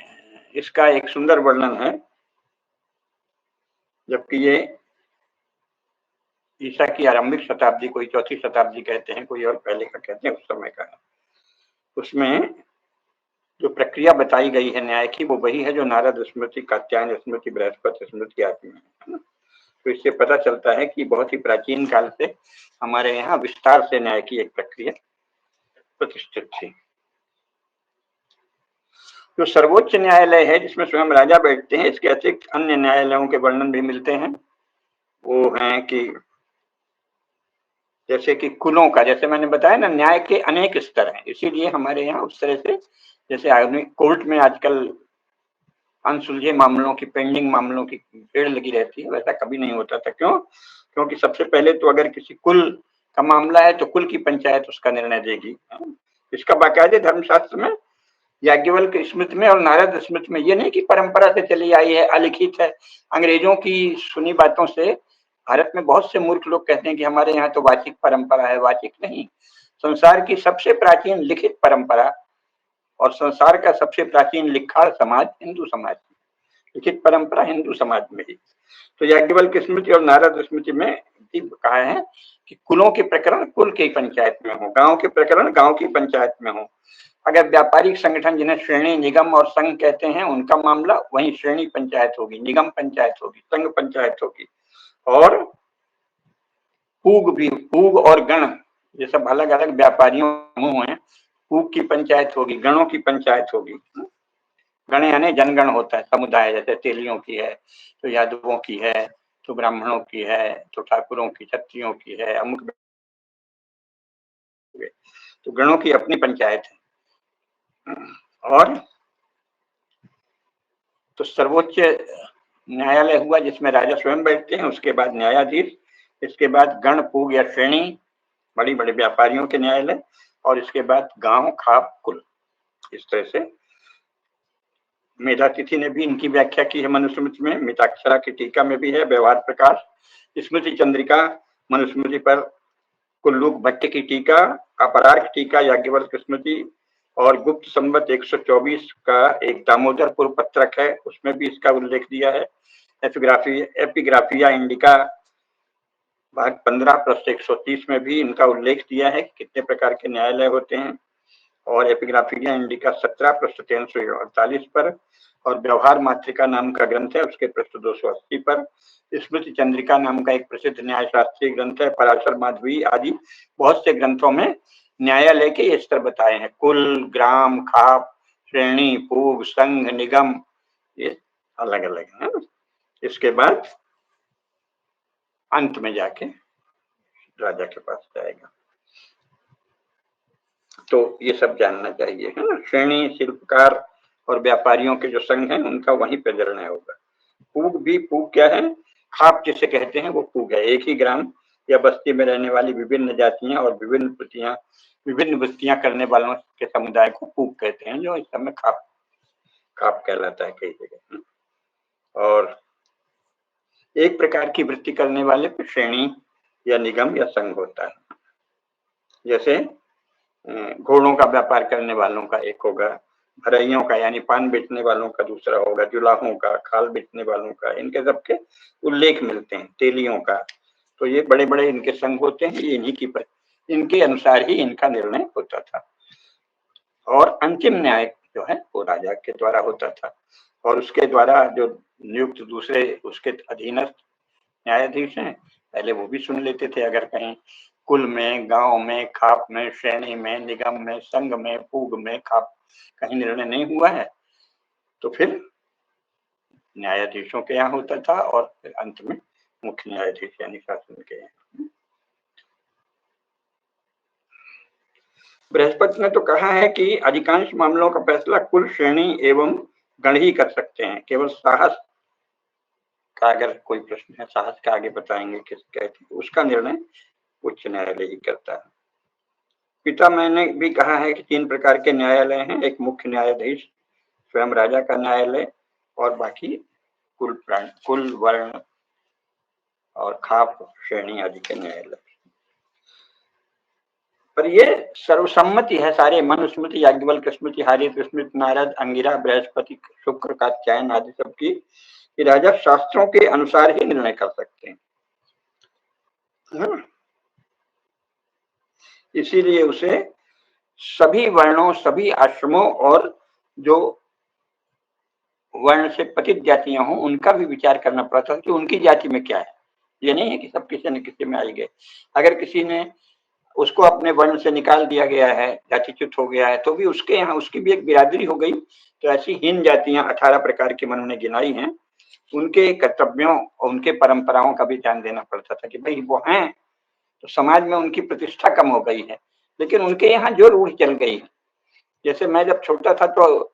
इसका एक सुंदर वर्णन है, जबकि ये ईसा की आरंभिक शताब्दी, कोई चौथी शताब्दी कहते हैं, कोई और पहले का कहते हैं, उस समय का है। उसमें जो प्रक्रिया बताई गई है न्याय की, वो वही है जो नारद स्मृति, कात्यायन स्मृति, बृहस्पति स्मृति आदि में है ना। तो इससे पता चलता है कि बहुत ही प्राचीन काल से हमारे यहाँ विस्तार से न्याय की एक प्रक्रिया प्रतिष्ठित थी। जो सर्वोच्च न्यायालय है जिसमें स्वयं राजा बैठते हैं, इसके अतिरिक्त अन्य न्यायालयों के वर्णन भी मिलते हैं। वो हैं कि जैसे कि कुलों का, जैसे मैंने बताया ना, न्याय के अनेक स्तर हैं, इसीलिए हमारे यहाँ उस तरह से, जैसे आधुनिक कोर्ट में आजकल अनसुलझे मामलों की, पेंडिंग मामलों की भीड़ लगी रहती है, वैसा कभी नहीं होता था। क्यों? क्योंकि सबसे पहले तो अगर किसी कुल का मामला है तो कुल की पंचायत उसका निर्णय देगी। इसका बाकायदे धर्मशास्त्र में, याज्ञवल्क्य की स्मृति में और नारद स्मृति में, ये नहीं कि परंपरा से चली आई है, अलिखित है, अंग्रेजों की सुनी बातों से। भारत में बहुत से मूर्ख लोग कहते हैं कि हमारे यहाँ तो वाचिक परंपरा है। वाचिक नहीं, संसार की सबसे प्राचीन लिखित परंपरा और संसार का सबसे प्राचीन लिखाड़ समाज हिंदू समाज में, लिखित परंपरा हिंदू समाज में ही। तो याज्ञवल्क्य स्मृति और नारद स्मृति में कहा है कि कुलों के प्रकरण कुल की पंचायत में हो, गांव के प्रकरण गांव की पंचायत में हो। अगर व्यापारिक संगठन जिन्हें श्रेणी, निगम और संघ कहते हैं, उनका मामला वहीं श्रेणी पंचायत होगी, निगम पंचायत होगी, संघ पंचायत होगी। और पूग भी, पूग और गण, ये सब अलग अलग व्यापारियों समूह हैं, पूग की पंचायत होगी, गणों की पंचायत होगी। गण यानी जनगण होता है, समुदाय, जैसे तेलियों की है तो यादवों की है, तो ब्राह्मणों की है, तो ठाकुरों की, क्षत्रियों की है, अमुक, तो गणों की अपनी पंचायत है। और तो सर्वोच्च न्यायालय हुआ जिसमें राजा स्वयं बैठते हैं, उसके बाद न्यायाधीश, इसके बाद गण, पूग या श्रेणी, बड़ी बड़े व्यापारियों के न्यायालय, और इसके बाद गांव, खाप, कुल। इस तरह से मेधातिथि ने भी इनकी व्याख्या की है मनुस्मृति में, मिताक्षरा की टीका में भी है, व्यवहार प्रकाश, स्मृति चंद्रिका मनुस्मृति पर, कुल्लूक भट्ट की टीका, अपरार्क टीका याज्ञवल्क्य स्मृति, और गुप्त संवत 124 का एक दामोदरपुर पत्रक है, उसमें भी इसका उल्लेख दिया है। एपिग्राफिया इंडिका भाग 15 पृष्ठ 130 में भी इनका उल्लेख दिया है कि कितने प्रकार के न्यायालय होते हैं। और एपिग्राफिया इंडिका 17 पृष्ठ 348 पर, और व्यवहार मातृका नाम का ग्रंथ है, उसके पृष्ठ 280 पर। स्मृति चंद्रिका नाम का एक प्रसिद्ध न्याय शास्त्रीय ग्रंथ है, पराशर, माधवी आदि बहुत से ग्रंथों में न्यायालय के स्तर बताए हैं, कुल, ग्राम, खाप, श्रेणी, पूग, संघ, निगम, ये अलग अलग है। इसके बाद अंत में जाके राजा के पास जाएगा। तो ये सब जानना चाहिए, है ना। श्रेणी, शिल्पकार और व्यापारियों के जो संघ हैं, उनका वहीं पे निर्णय होगा। पूग भी, पूग क्या है? खाप जिसे कहते हैं वो पूग है। एक ही ग्राम या बस्ती में रहने वाली विभिन्न जातियां और विभिन्न वृत्तियां करने वालों के समुदाय को पूग कहते हैं, जो इस समय खाप खाप कहलाता है कई जगह। और एक प्रकार की वृत्ति करने वाले पे श्रेणी या निगम या संघ होता है। जैसे घोड़ों का व्यापार करने वालों का एक होगा, भरइयों का यानी पान बेचने वालों का दूसरा होगा, जुलाहों का, खाल बेचने वालों का, इनके सबके उल्लेख मिलते हैं, तेलियों का। तो ये बड़े बड़े इनके संघ होते हैं, ये इनके अनुसार ही इनका निर्णय होता था। और अंतिम न्याय जो है वो राजा के द्वारा होता था, और उसके द्वारा जो नियुक्त दूसरे उसके अधीनस्थ न्यायाधीश हैं, पहले वो भी सुन लेते थे। अगर कहीं कुल में, गांव में, खाप में, श्रेणी में, निगम में, संघ में, पूग में, खाप कहीं निर्णय नहीं हुआ है, तो फिर न्यायाधीशों के यहाँ होता था, और फिर अंत में मुख्य न्यायाधीश यानी शासन के यहाँ। बृहस्पति ने तो कहा है कि अधिकांश मामलों का फैसला कुल, श्रेणी एवं गण ही कर सकते हैं। केवल साहस का अगर कोई प्रश्न है, साहस का आगे बताएंगे किस कहते हैं, उसका निर्णय उच्च न्यायालय ही करता है। पिता मैंने भी कहा है कि 3 प्रकार के न्यायालय हैं, एक मुख्य न्यायाधीश, स्वयं राजा का न्यायालय, और बाकी कुल, वर्ण और खाप, श्रेणी आदि के न्यायालय। पर ये सर्वसम्मति है, सारे मनुस्मृति, याज्ञवल्क स्मृति, हरित स्मृति, नारद, अंगिरा, बृहस्पति, शुक्र, कात्यायन आदि सबकी कि राजा शास्त्रों के अनुसार ही निर्णय कर सकते हैं। इसीलिए उसे सभी वर्णों, सभी आश्रमों और जो वर्ण से पतित जातियां हों उनका भी विचार करना पड़ता है कि उनकी जाति में क्या है। ये नहीं है कि सब किसी न किसी में आई गए। अगर किसी ने उसको अपने वर्ण से निकाल दिया गया है, जातिच्युत हो गया है, तो भी उसके यहाँ उसकी भी एक बिरादरी हो गई। तो ऐसी हीन जातियां 18 प्रकार की उन्होंने गिनाई हैं, उनके कर्तव्यों और उनके परंपराओं का भी ध्यान देना पड़ता था कि भाई वो हैं तो समाज में उनकी प्रतिष्ठा कम हो गई है, लेकिन उनके यहाँ जो रूढ़ चल गई है। जैसे मैं जब छोटा था तो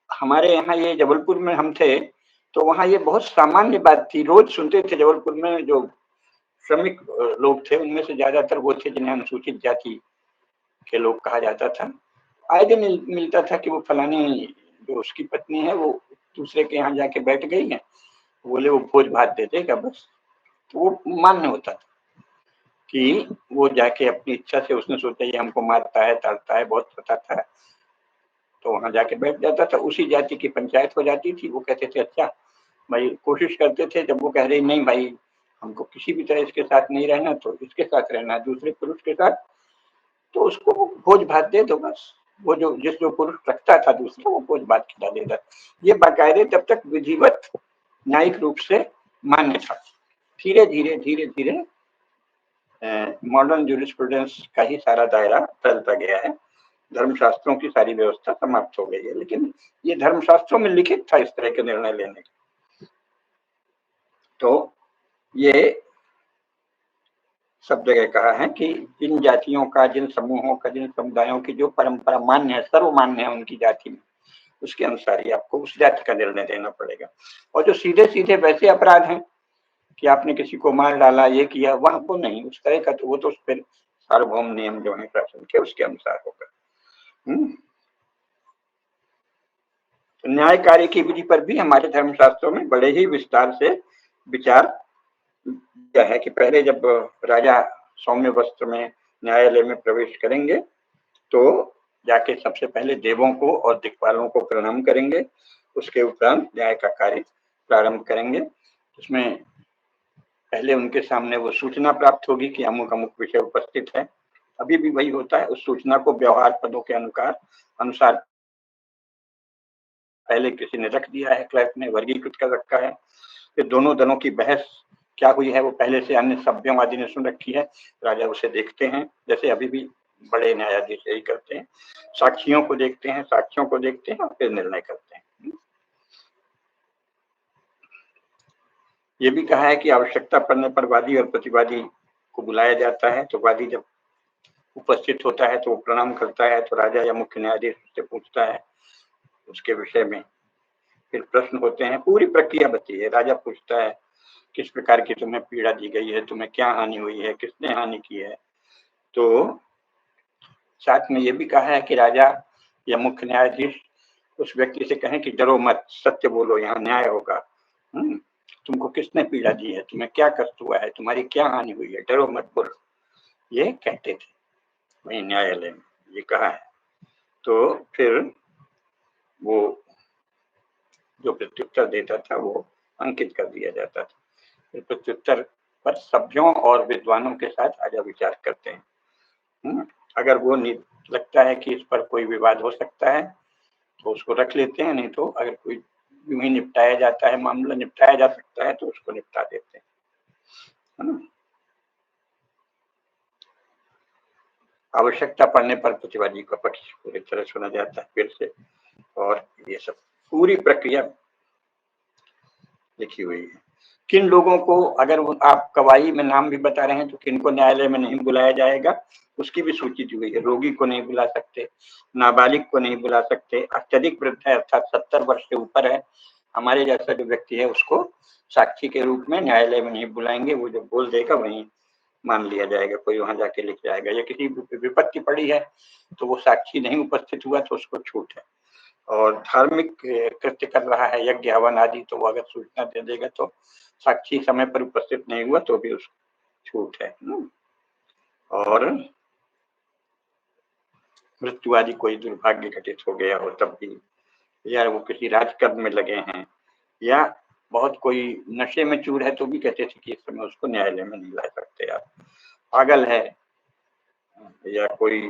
हमारे यहाँ ये जबलपुर में हम थे, तो वहाँ ये बहुत सामान्य बात थी, रोज सुनते थे जबलपुर में जो श्रमिक लोग थे उनमें से ज्यादातर वो थे जिन्हें अनुसूचित जाति के लोग कहा जाता था। आए दिन मिलता था कि वो फलानी जो उसकी पत्नी है वो दूसरे के यहाँ जाके बैठ गई है, बोले वो भोज भात दे देगा बस। तो वो मान्य होता था कि वो जाके अपनी इच्छा से, उसने सोचा ये हमको मारता है, ताड़ता है, बहुत सताता है, तो वहां जाके बैठ जाता था। उसी जाति की पंचायत हो जाती थी। वो कहते थे अच्छा भाई, कोशिश करते थे जब वो कह रही नहीं भाई हमको किसी भी तरह इसके साथ नहीं रहना, तो इसके साथ रहना, दूसरे पुरुष के साथ, तो उसको भोज भात दे दो बस। वो जो पुरुष रखता था दूसरा, वो भोज भात खिला देता। ये बाकायदे तब तक विधिवत न्यायिक रूप से मान्य था। धीरे धीरे धीरे धीरे मॉडर्न जूरिस्प्रूडेंस का ही सारा दायरा फैलता गया है, धर्मशास्त्रों की सारी व्यवस्था समाप्त हो गई है। लेकिन ये धर्मशास्त्रों में लिखित था इस तरह के निर्णय लेने का। तो ये सब जगह कहा है कि जिन जातियों का, जिन समूहों का, जिन समुदायों की जो परंपरा मान्य है, सर्वमान्य है उनकी जाति में, उसके अनुसार ही आपको उस जाति का निर्णय देना पड़ेगा। और जो सीधे सीधे वैसे अपराध हैं कि आपने किसी को मार डाला, ये किया, वहां को नहीं, उस तरह का तो वो तो फिर सार्वभौम नियम जो है शासन के, उसके अनुसार होगा। तो न्याय कार्य की विधि पर भी हमारे धर्मशास्त्रों में बड़े ही विस्तार से विचार किया है कि पहले जब राजा सौम्य वस्त्र में न्यायालय में प्रवेश करेंगे तो जाके सबसे पहले देवों को और दिक्पालों को प्रणाम करेंगे, उसके उपरांत न्याय का कार्य प्रारंभ करेंगे। उसमें पहले उनके सामने वो सूचना प्राप्त होगी कि अमुक अमुक विषय उपस्थित है। अभी भी वही होता है, उस सूचना को व्यवहार पदों के अनुसार पहले किसी ने रख दिया है, क्लर्क ने वर्गीकृत कर रखा है। फिर दोनों दलों की बहस क्या हुई है वो पहले से अन्य सभ्यों आदि ने सुन रखी है। राजा उसे देखते हैं, जैसे अभी भी बड़े न्यायाधीश यही करते हैं, साक्षियों को देखते हैं, साक्ष्यों को देखते हैं और फिर निर्णय करते हैं। ये भी कहा है कि आवश्यकता पड़ने पर वादी और प्रतिवादी को बुलाया जाता है। तो वादी जब उपस्थित होता है तो वो प्रणाम करता है, तो राजा या मुख्य न्यायाधीश उससे पूछता है उसके विषय में। फिर प्रश्न होते हैं, पूरी प्रक्रिया बताती है। राजा पूछता है किस प्रकार की तुम्हें पीड़ा दी गई है, तुम्हें क्या हानि हुई है, किसने हानि की है। तो साथ में ये भी कहा है कि राजा या मुख्य न्यायाधीश उस व्यक्ति से कहें कि डरो मत, सत्य बोलो, यहाँ न्याय होगा। तुमको किसने पीड़ा दी है, तुम्हें क्या कष्ट हुआ है, तुम्हारी क्या हानि हुई है, डरो मत बोलो, ये कहते थे वही न्यायालय में, ये कहा है। तो फिर वो जो प्रत्युत्तर देता था वो अंकित कर दिया जाता था। फिर प्रत्युत्तर पर सभ्यों और विद्वानों के साथ राजा विचार करते हैं। अगर वो लगता है कि इस पर कोई विवाद हो सकता है तो उसको रख लेते हैं, नहीं तो अगर कोई यूं ही निपटाया जाता है, मामला निपटाया जा सकता है तो उसको निपटा देते हैं, है ना। आवश्यकता पड़ने पर प्रतिवादी का पक्ष पूरी तरह सुना जाता है फिर से, और ये सब पूरी प्रक्रिया लिखी हुई है। किन लोगों को, अगर आप गवाही में नाम भी बता रहे हैं तो किनको न्यायालय में नहीं बुलाया जाएगा, उसकी भी सूची दी हुई है। रोगी को नहीं बुला सकते, नाबालिग को नहीं बुला सकते, अत्यधिक वृद्ध है अर्थात 70 वर्ष से ऊपर है, हमारे जैसा जो व्यक्ति है उसको साक्षी के रूप में न्यायालय में नहीं बुलाएंगे। वो जो बोल देगा वही मान लिया जाएगा, कोई वहां जाके लिख जाएगा। या किसी विपत्ति पड़ी है तो वो साक्षी नहीं उपस्थित हुआ तो उसको छूट है। और धार्मिक कृत्य कर रहा है, यज्ञ हवन आदि, तो वो अगर सूचना दे देगा तो साक्षी समय पर उपस्थित नहीं हुआ तो भी उसको छूट है। और मृत्यु आदि कोई दुर्भाग्य घटित हो गया हो तब भी, या वो किसी राजकर्म में लगे हैं, या बहुत कोई नशे में चूर है तो भी कहते थे कि इस समय उसको न्यायालय में नहीं ला सकते आप। पागल है या कोई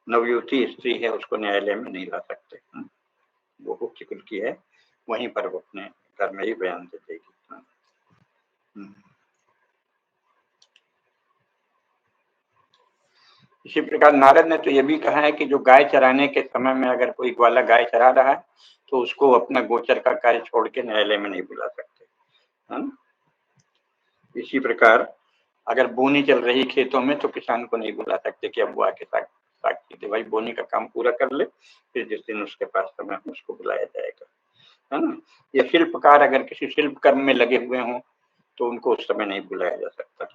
नवयुवती स्त्री है उसको न्यायालय में नहीं ला सकते। वो उच्च कुल की है, वहीं पर वो अपने घर में ही बयान दे देगी। इसी प्रकार नारद ने तो ये भी कहा है कि जो गाय चराने के समय में अगर कोई ग्वाला गाय चरा रहा है तो उसको अपना गोचर का कार्य छोड़ के न्यायालय में नहीं बुला सकते, है ना। इसी प्रकार अगर बोनी चल रही खेतों में तो किसान को नहीं बुला सकते कि अब वो आके साक्षी दे, भाई बोनी का काम पूरा कर ले, फिर जिस दिन उसके पास समय उसको बुलाया जाएगा, है ना। ये शिल्पकार अगर किसी शिल्प कर्म में लगे हुए हों तो उनको उस समय नहीं बुलाया जा सकता।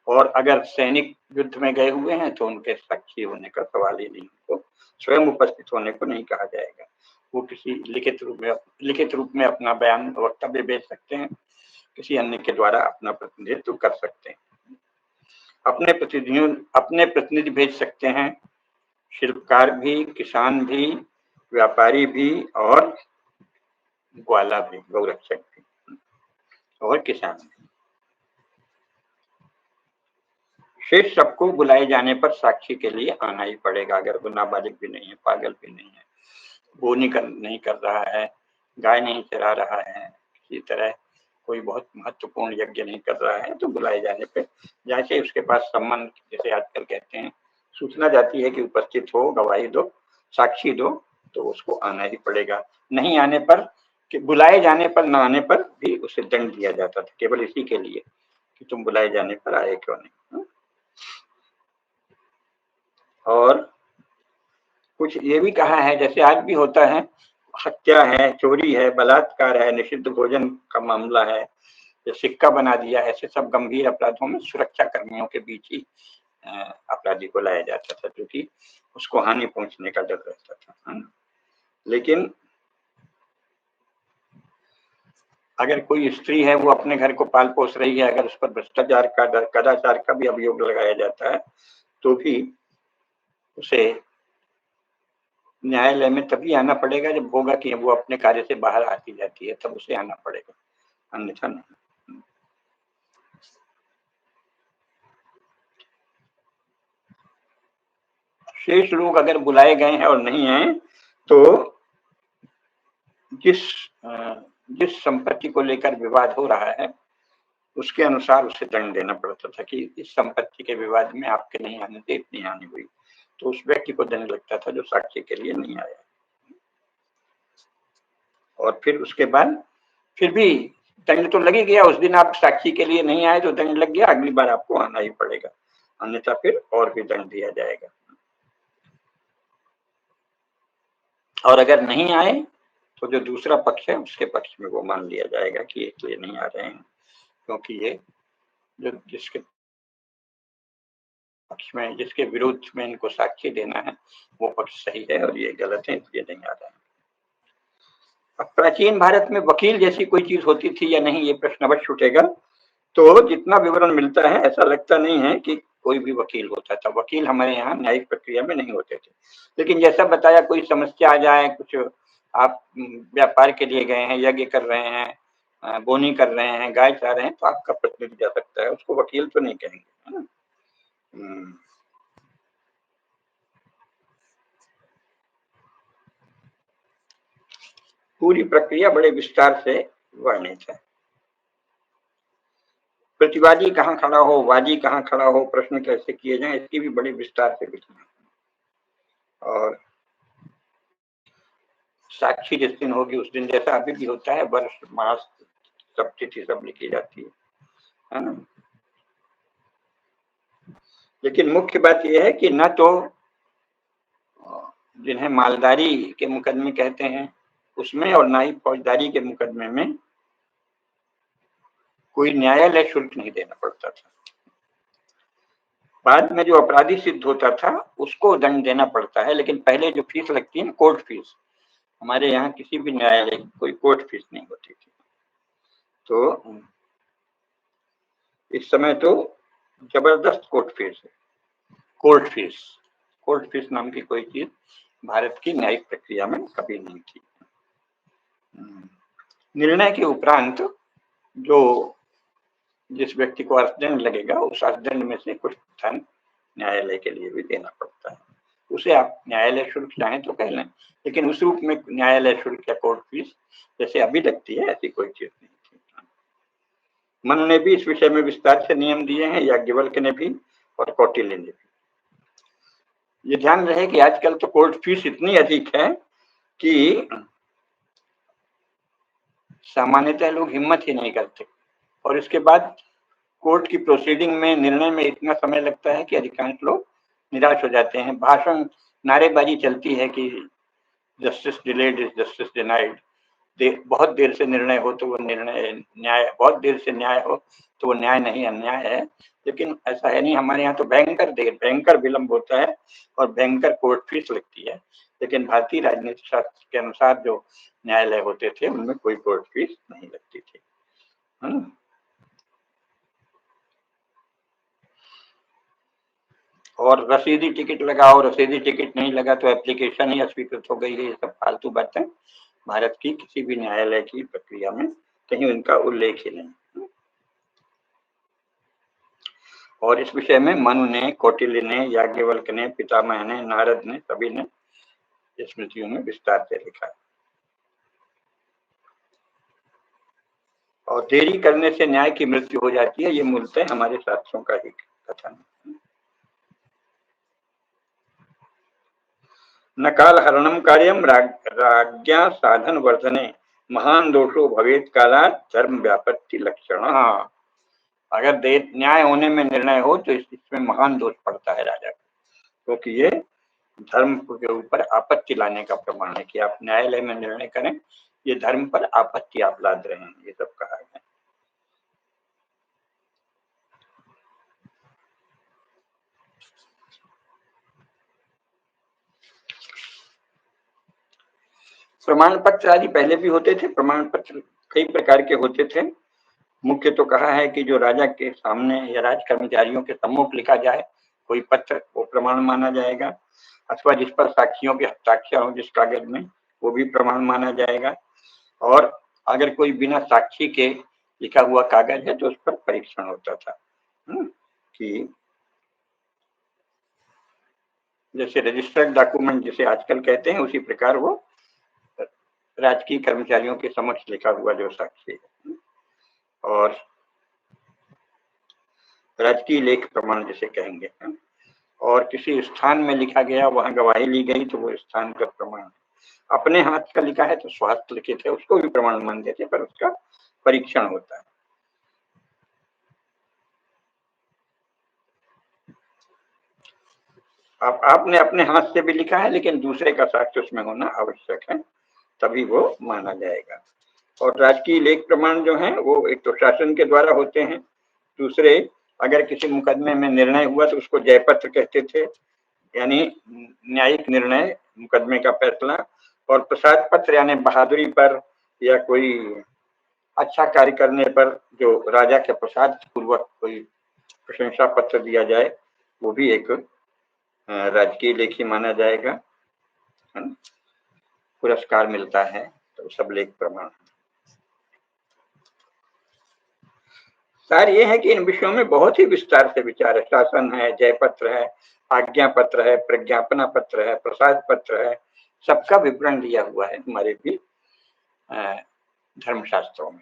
और अगर सैनिक युद्ध में गए हुए हैं तो उनके साक्षी होने का सवाल ही नहीं, उनको स्वयं उपस्थित होने को नहीं कहा जाएगा। वो किसी लिखित रूप में अपना बयान वक्तव्य भेज सकते हैं, किसी अन्य के द्वारा अपना प्रतिनिधित्व कर सकते हैं, अपने प्रतिनिधि भेज सकते हैं, शिल्पकार भी, किसान भी, व्यापारी भी और ग्वाला भी, गौरक्षक भी और किसान भी। शेष सबको बुलाए जाने पर साक्षी के लिए आना ही पड़ेगा, अगर वो नाबालिग भी नहीं है, पागल भी नहीं है, बोनी नहीं कर रहा है, गाय नहीं चरा रहा है, किसी तरह कोई बहुत महत्वपूर्ण यज्ञ नहीं कर रहा है, तो बुलाए जाने पे जैसे उसके पास सम्मान, जैसे आजकल कहते हैं, सूचना जाती है कि उपस्थित हो, गवाही दो, साक्षी दो, तो उसको आना ही पड़ेगा। नहीं आने पर, कि बुलाए जाने पर न आने पर भी उसे दंड दिया जाता था, केवल इसी के लिए कि तुम बुलाए जाने पर आए क्यों नहीं। और कुछ ये भी कहा है, जैसे आज भी होता है, हत्या है, चोरी है, बलात्कार है, निषिद्ध भोजन का मामला है, या सिक्का बना दिया, ऐसे सब गंभीर अपराधों में सुरक्षा कर्मियों के बीच ही अपराधी को लाया जाता था, क्योंकि उसको हानि पहुंचने का डर रहता था। लेकिन अगर कोई स्त्री है, वो अपने घर को पाल पोस रही है, अगर उस पर भ्रष्टाचार का, कदाचार का भी अभियोग लगाया जाता है तो भी उसे न्यायालय में तभी आना पड़ेगा जब होगा कि वो अपने कार्य से बाहर आती जाती है, तब उसे आना पड़ेगा, अन्यथा नहीं। शेष लोग अगर बुलाए गए हैं और नहीं आए तो जिस संपत्ति को लेकर विवाद हो रहा है उसके अनुसार उसे दंड देना पड़ता था कि इस संपत्ति के विवाद में आपके नहीं आने से इतनी हानि हुई, तो उस व्यक्ति को दंड लगता था जो साक्ष्य के लिए नहीं आया। और फिर उसके बाद फिर भी दंड तो लग ही गया, उस दिन आप साक्षी के लिए नहीं आए तो दंड लग गया, अगली बार आपको आना ही पड़ेगा, अन्यथा फिर और भी दंड दिया जाएगा। और अगर नहीं आए तो जो दूसरा पक्ष है उसके पक्ष में वो मान लिया जाएगा कि इसलिए नहीं आ रहे हैं क्योंकि ये जो जिसके पक्ष में, जिसके विरुद्ध में इनको साक्ष्य देना है वो पक्ष सही है और ये गलत है, इसलिए नहीं आ रहे हैं। अब प्राचीन भारत में वकील जैसी कोई चीज होती थी या नहीं, ये प्रश्न अवश्य उठेगा। तो जितना विवरण मिलता है ऐसा लगता नहीं है कि कोई भी वकील होता था। वकील हमारे यहाँ न्यायिक प्रक्रिया में नहीं होते थे, लेकिन जैसा बताया, कोई समस्या आ जाए, कुछ आप व्यापार के लिए गए हैं, यज्ञ कर रहे हैं, बोनी कर रहे हैं, गाय चाह रहे हैं, तो आपका प्रतिनिधि जा सकता है, उसको वकील तो नहीं कहेंगे, है ना। पूरी प्रक्रिया बड़े विस्तार से वर्णित है। प्रतिवादी कहाँ खड़ा हो, वादी कहाँ खड़ा हो, प्रश्न कैसे किए जाएं, इसकी भी बड़े विस्तार से लिखना है। और साक्षी जिस दिन होगी उस दिन, जैसा अभी भी होता है, वर्ष मास सब तिथि सब लिखी जाती है ना। लेकिन मुख्य बात यह है कि न तो जिन्हें मालदारी के मुकदमे कहते हैं उसमें और ना ही फौजदारी के मुकदमे में कोई न्यायालय शुल्क नहीं देना पड़ता था। बाद में जो अपराधी सिद्ध होता था उसको दंड देना पड़ता है, लेकिन पहले जो फीस लगती है ना, कोर्ट फीस, हमारे यहाँ किसी भी न्यायालय की कोई कोर्ट फीस नहीं होती थी। तो इस समय तो जबरदस्त कोर्ट फीस है, कोर्ट फीस। कोर्ट फीस नाम की कोई चीज भारत की न्यायिक प्रक्रिया में कभी नहीं थी। निर्णय के उपरांत जो जिस व्यक्ति को अर्थदंड लगेगा उस अर्थदंड में से कुछ धन न्यायालय के लिए भी देना पड़ता है। उसे आप न्यायालय शुल्क चाहें तो कह लें, लेकिन उस रूप में न्यायालय शुल्क या कोर्ट फीस जैसे अभी लगती है ऐसी कोई चीज नहीं थी। मनु ने भी इस विषय में विस्तार से नियम दिए हैं, याज्ञवल्क्य ने भी और कौटिल्य ने भी। ये ध्यान रहे कि आजकल तो कोर्ट फीस इतनी अधिक है कि सामान्यतः लोग हिम्मत ही नहीं करते, और इसके बाद कोर्ट की प्रोसीडिंग में निर्णय में इतना समय लगता है कि अधिकांश लोग निराश हो जाते हैं। भाषण, नारेबाजी चलती है कि justice delayed is justice denied. बहुत देर से निर्णय हो तो वो निर्णय न्याय, बहुत देर से न्याय हो तो वो न्याय नहीं अन्याय है। लेकिन ऐसा है नहीं, हमारे यहाँ तो भयंकर विलंब होता है और भयंकर कोर्ट फीस लगती है। लेकिन भारतीय राजनीति शास्त्र के अनुसार जो न्यायालय होते थे उनमें कोई कोर्ट फीस नहीं लगती थी। और रसीदी टिकट लगाओ, रसीदी टिकट नहीं लगा तो एप्लीकेशन ही अस्वीकृत हो गई है। ये सब फालतू बातें भारत की किसी भी न्यायालय की प्रक्रिया में कहीं उनका उल्लेख ही नहीं। और इस विषय में मनु ने, कौटिल्य ने, याज्ञवल्क्य ने, पितामह ने, नारद ने, सभी ने स्मृतियों में विस्तार से लिखा। और देरी करने से न्याय की मृत्यु हो जाती है, ये मूलतः हमारे शास्त्रों का ही कथन है। न कालहरणं कार्यं राज्ञा साधन वर्धने महान दोषो भवेत कालात् धर्म व्यापत्ति लक्षण। अगर न्याय होने में निर्णय हो तो इसमें महान दोष पड़ता है राजा का, क्योंकि ये धर्म के ऊपर आपत्ति लाने का प्रमाण है कि आप न्यायालय में निर्णय करें, ये धर्म पर आपत्ति आप लाद रहे हैं, ये सब कहा है। प्रमाण पत्र आदि पहले भी होते थे। प्रमाण पत्र कई प्रकार के होते थे। मुख्य तो कहा है कि जो राजा के सामने या राज कर्मचारियों के सम्मुख लिखा जाए कोई पत्र, वो प्रमाण माना जाएगा, अथवा जिस पर साक्षियों के हस्ताक्षर हो जिस कागज में, वो भी प्रमाण माना जाएगा। और अगर कोई बिना साक्षी के लिखा हुआ कागज है तो उस पर परीक्षण होता था कि जैसे रजिस्टर्ड डॉक्यूमेंट जिसे आजकल कहते हैं, उसी प्रकार वो राजकीय कर्मचारियों के समक्ष लिखा हुआ जो साक्षी है। और राजकीय लेख प्रमाण जिसे कहेंगे। और किसी स्थान में लिखा गया, वहां गवाही ली गई तो वो स्थान का प्रमाण। अपने हाथ का लिखा है तो स्वहस्त लिखित है, उसको भी प्रमाण मान देते, पर उसका परीक्षण होता है। आपने अपने हाथ से भी लिखा है लेकिन दूसरे का साक्ष्य उसमें होना आवश्यक है, तभी वो माना जाएगा। और राजकीय लेख प्रमाण जो है वो एक तो शासन के द्वारा होते हैं, दूसरे अगर किसी मुकदमे में निर्णय हुआ तो उसको जयपत्र कहते थे, यानी न्यायिक निर्णय, मुकदमे का फैसला। और प्रसाद पत्र यानी बहादुरी पर या कोई अच्छा कार्य करने पर जो राजा के प्रसाद पूर्वक कोई प्रशंसा पत्र दिया जाए, वो भी एक राजकीय लेख ही माना जाएगा। पुरस्कार मिलता है तो सब लेख प्रमाण। सार ये है कि इन विषयों में बहुत ही विस्तार से विचार है। शासन है, जयपत्र है, आज्ञा पत्र है, प्रज्ञापना पत्र है, प्रसाद पत्र है, सबका विवरण दिया हुआ है हमारे भी धर्मशास्त्रों में।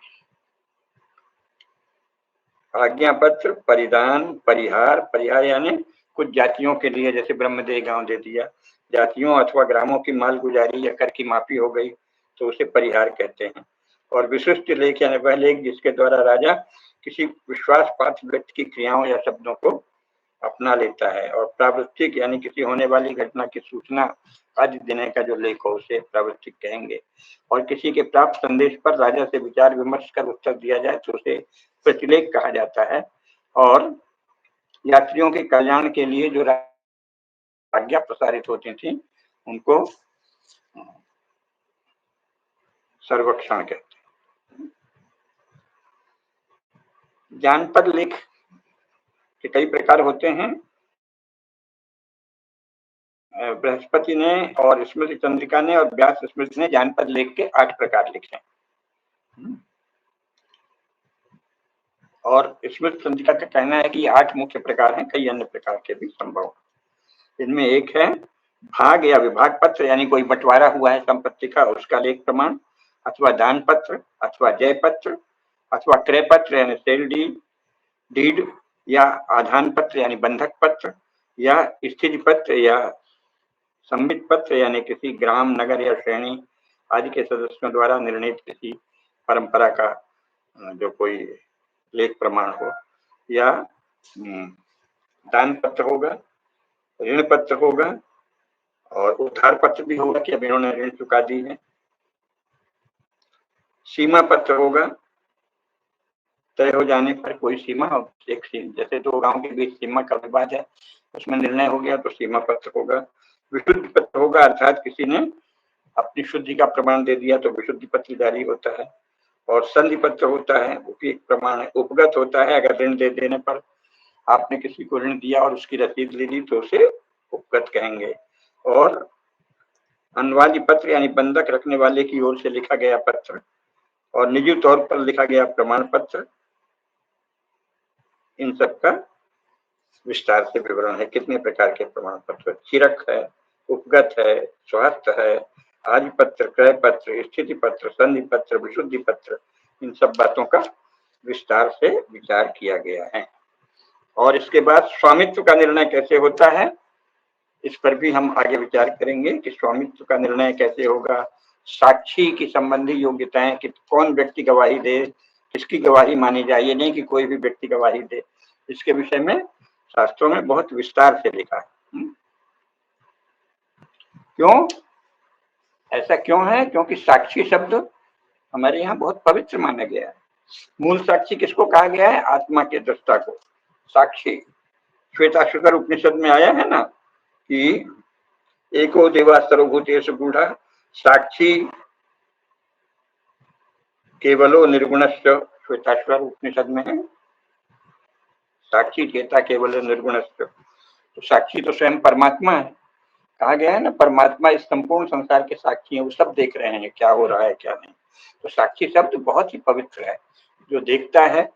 आज्ञा पत्र, परिधान, परिहार यानी कुछ जातियों के लिए, जैसे ब्रह्मदेह गांव दे दिया, जातियों अथवा ग्रामों की माल गुजारी या कर की माफी हो गई तो उसे परिहार कहते हैं। और विशिष्ट लेख यानी वह लेख जिसके द्वारा राजा किसी विश्वास पात्र व्यक्ति की क्रियाओं या शब्दों को अपना लेता है। और प्रावृत्तिक यानी किसी होने वाली घटना की सूचना आदि देने का जो लेख हो उसे प्रावृत्तिक कहेंगे। और किसी के प्राप्त संदेश पर राजा से विचार विमर्श कर उत्तर दिया जाए तो उसे प्रतिलेख कहा जाता है। और यात्रियों के कल्याण के लिए जो आज्ञा प्रसारित होती थी उनको सर्वक्षण कहते हैं। जानपद लेख के कई प्रकार होते हैं। बृहस्पति ने और स्मृति चंद्रिका ने और व्यास स्मृति ने जानपद लेख के 8 प्रकार लिखे। और स्मृति चंद्रिका का कहना है कि 8 मुख्य प्रकार हैं, कई अन्य प्रकार के भी संभव। इनमें एक है भाग या विभाग पत्र, यानी कोई बंटवारा हुआ है संपत्ति का, उसका लेख प्रमाण, अथवा दान पत्र, अथवा जय पत्र, अथवा क्रय पत्र यानी सेल डीड, या आधान पत्र यानी बंधक पत्र, या स्थिति पत्र या संबित पत्र यानी किसी ग्राम, नगर या श्रेणी आदि के सदस्यों द्वारा निर्णित किसी परंपरा का जो कोई लेख प्रमाण हो, या दान पत्र होगा, ऋण पत्र होगा, और उधार पत्र भी होगा कि अब इन्होंने ऋण चुका दी है, सीमा पत्र होगा, तय हो जाने पर कोई सीमा, एक जैसे 2 गांव के बीच सीमा का विवाद है, उसमें निर्णय हो गया तो सीमा पत्र होगा। विशुद्धि पत्र होगा, अर्थात किसी ने अपनी शुद्धि का प्रमाण दे दिया तो विशुद्धि पत्र जारी होता है। और संधि पत्र होता है, वो भी एक प्रमाण है। उपगत होता है, अगर ऋण दे देने पर आपने किसी को ऋण दिया और उसकी रसीद ले ली तो उसे उपगत कहेंगे। और अनुवादी पत्र यानी बंधक रखने वाले की ओर से लिखा गया पत्र, और निजी तौर पर लिखा गया प्रमाण पत्र, इन सब का विस्तार से विवरण है। कितने प्रकार के प्रमाण पत्र, चिरक है, उपगत है, स्वास्थ्य है, आदि पत्र, क्रय पत्र, स्थिति पत्र, संधि पत्र, विशुद्धि पत्र, इन सब बातों का विस्तार से विचार किया गया है। और इसके बाद स्वामित्व का निर्णय कैसे होता है, इस पर भी हम आगे विचार करेंगे कि स्वामित्व का निर्णय कैसे होगा। साक्षी की संबंधी योग्यताएं कि कौन व्यक्ति गवाही दे, किसकी गवाही मानी जाए, ये नहीं कि कोई भी व्यक्ति गवाही दे। इसके विषय में शास्त्रों में बहुत विस्तार से लिखा है। क्यों ऐसा क्यों है? क्योंकि साक्षी शब्द हमारे यहाँ बहुत पवित्र माना गया है। मूल साक्षी किसको कहा गया है? आत्मा के दृष्टा को साक्षी। श्वेताश्वतर उपनिषद में आया है ना कि एको देवा सर्वभूतेषु गूढ़ साक्षी केवलो निर्गुणश्च, श्वेताश्वर उपनिषद में है, साक्षी चेता केवल निर्गुणश्च। तो साक्षी तो स्वयं परमात्मा है, कहा गया है ना, परमात्मा इस संपूर्ण संसार के साक्षी हैं, वो सब देख रहे हैं क्या हो रहा है क्या नहीं। तो साक्षी शब्द बहुत ही पवित्र है। जो देखता है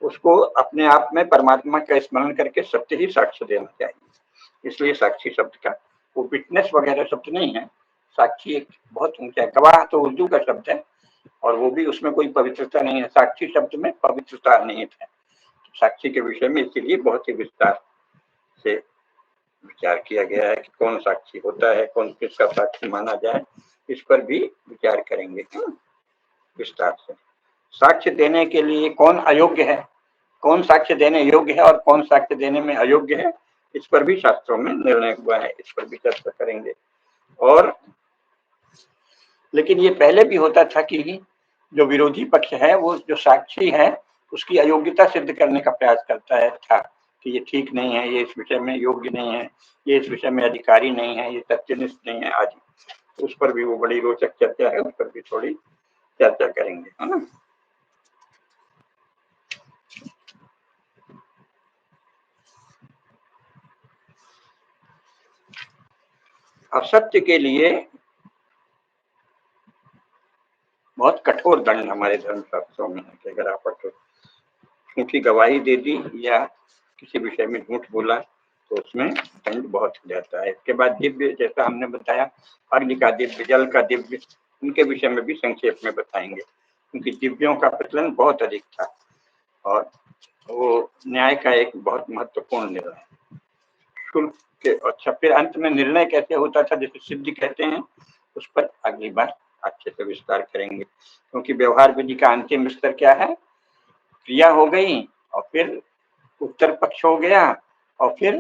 उसको अपने आप में परमात्मा का स्मरण करके सत्य ही साक्ष्य देना चाहिए। इसलिए साक्षी शब्द का वो विटनेस वगैरह शब्द नहीं है, साक्षी एक बहुत ऊंचा है। गवाह तो उर्दू का शब्द है और वो भी उसमें कोई पवित्रता नहीं है, साक्षी शब्द में पवित्रता नहीं है। साक्षी के विषय में इसीलिए बहुत ही विस्तार से विचार किया गया है कि कौन साक्षी होता है, कौन किसका साक्षी माना जाए, इस पर भी विचार करेंगे विस्तार से। साक्ष्य देने के लिए कौन अयोग्य है, कौन साक्ष्य देने योग्य है और कौन साक्ष्य देने में अयोग्य है, इस पर भी शास्त्रों में निर्णय हुआ है, इस पर भी चर्चा करेंगे। और लेकिन ये पहले भी होता था कि जो विरोधी पक्ष है वो जो साक्षी है उसकी अयोग्यता सिद्ध करने का प्रयास करता है था कि ये ठीक नहीं है, ये इस विषय में योग्य नहीं है, ये इस विषय में अधिकारी नहीं है, ये सत्यनिष्ठ नहीं है आदि। उस पर भी वो बड़ी रोचक चर्चा है, उस पर भी थोड़ी चर्चा करेंगे, है ना। असत्य के लिए बहुत कठोर दंड हमारे धर्मशास्त्रों में है कि अगर आप झूठी गवाही दे दी या किसी विषय में झूठ बोला तो उसमें दंड बहुत हो जाता है। इसके बाद दिव्य, जैसा हमने बताया, अग्नि का दिव्य, जल का दिव्य, उनके विषय में भी संक्षेप में बताएंगे, क्योंकि दिव्यों का प्रचलन बहुत अधिक था और वो न्याय का एक बहुत महत्वपूर्ण निर्णय। शुल्क के अच्छा, फिर अंत में निर्णय कैसे होता था, जैसे सिद्धि कहते हैं, उस पर अगली बार अच्छे से विस्तार करेंगे। क्योंकि व्यवहार विधि का अंतिम स्तर क्या है? क्रिया हो गई और फिर उत्तर पक्ष हो गया और फिर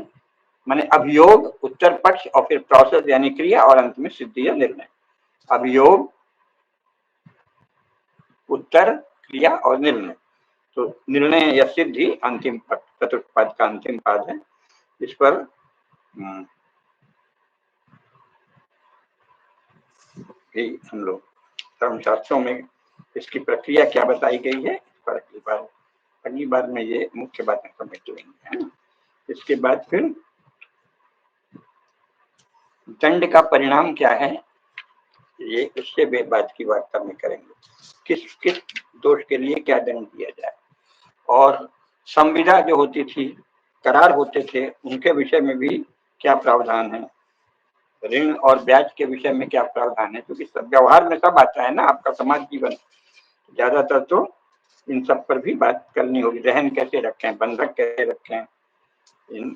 माने अभियोग, उत्तर पक्ष और फिर प्रोसेस यानी क्रिया और अंत में सिद्धि या निर्णय। अभियोग, उत्तर, क्रिया और निर्णय। तो निर्णय या सिद्धि अंतिम पद, चतुर्थ पद का अंतिम पद है। इस पर भी हम लोग धर्मशास्त्रों में इसकी प्रक्रिया क्या बताई गई है, इस पर अगली बार में ये मुख्य बातें समझ लेंगे, है ना। इसके बाद फिर दंड का परिणाम क्या है, ये उससे बात की वार्ता में करेंगे। किस किस दोष के लिए क्या दंड दिया जाए, और संविदा जो होती थी, करार होते थे, उनके विषय में भी क्या प्रावधान है, ऋण और ब्याज के विषय में क्या प्रावधान है, क्योंकि सब व्यवहार में सब आता है ना, आपका समाज जीवन ज्यादातर तो इन सब पर भी बात करनी होगी। रहन कैसे रखें, बंधक कैसे रखें, इन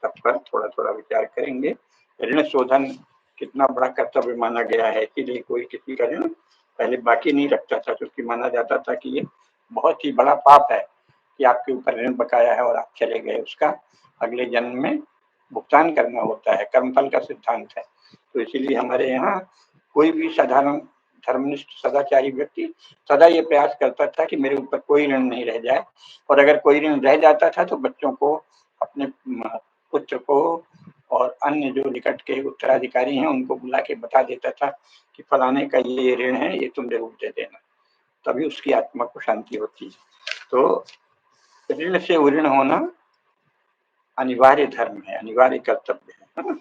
सब पर थोड़ा थोड़ा विचार करेंगे। ऋण शोधन कितना बड़ा कर्तव्य माना गया है, इसीलिए कोई किसी का ऋण पहले बाकी नहीं रखता था, क्योंकि माना जाता था कि ये बहुत ही बड़ा पाप है कि आपके ऊपर ऋण बकाया है और आप चले गए, उसका अगले जन्म में भुगतान करना होता है, कर्मफल का सिद्धांत है। तो इसीलिए हमारे यहाँ कोई भी साधारण धर्मनिष्ठ सदाचारी व्यक्ति सदा ये प्रयास करता था कि मेरे ऊपर कोई ऋण नहीं रह जाए, और अगर कोई ऋण रह जाता था तो बच्चों को, अपने पुत्र को और अन्य जो निकट के उत्तराधिकारी हैं उनको बुला के बता देता था कि फलाने का ये ऋण है, ये तुम जरूर दे देना, तभी उसकी आत्मा को शांति होती है। तो ऋण से उऋण होना अनिवार्य धर्म है, अनिवार्य कर्तव्य है ना।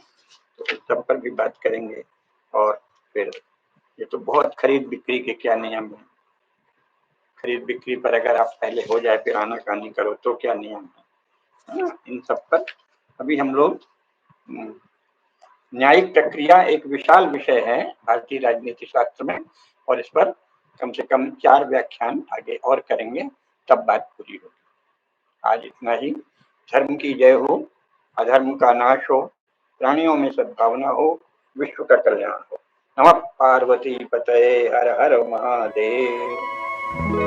तो इस सब पर भी बात करेंगे। और फिर ये तो बहुत खरीद बिक्री के क्या नियम है, खरीद बिक्री पर अगर आप पहले हो जाए फिर आनाकानी करो तो क्या नियम है ना, इन सब पर अभी हम लोग। न्यायिक प्रक्रिया एक विशाल विषय है भारतीय राजनीति शास्त्र में, और इस पर कम से कम 4 व्याख्यान आगे और करेंगे, तब बात पूरी होगी। आज इतना ही। धर्म की जय हो, अधर्म का नाश हो, प्राणियों में सद्भावना हो, विश्व का कल्याण हो। नमः पार्वती पतये, हर हर महादेव।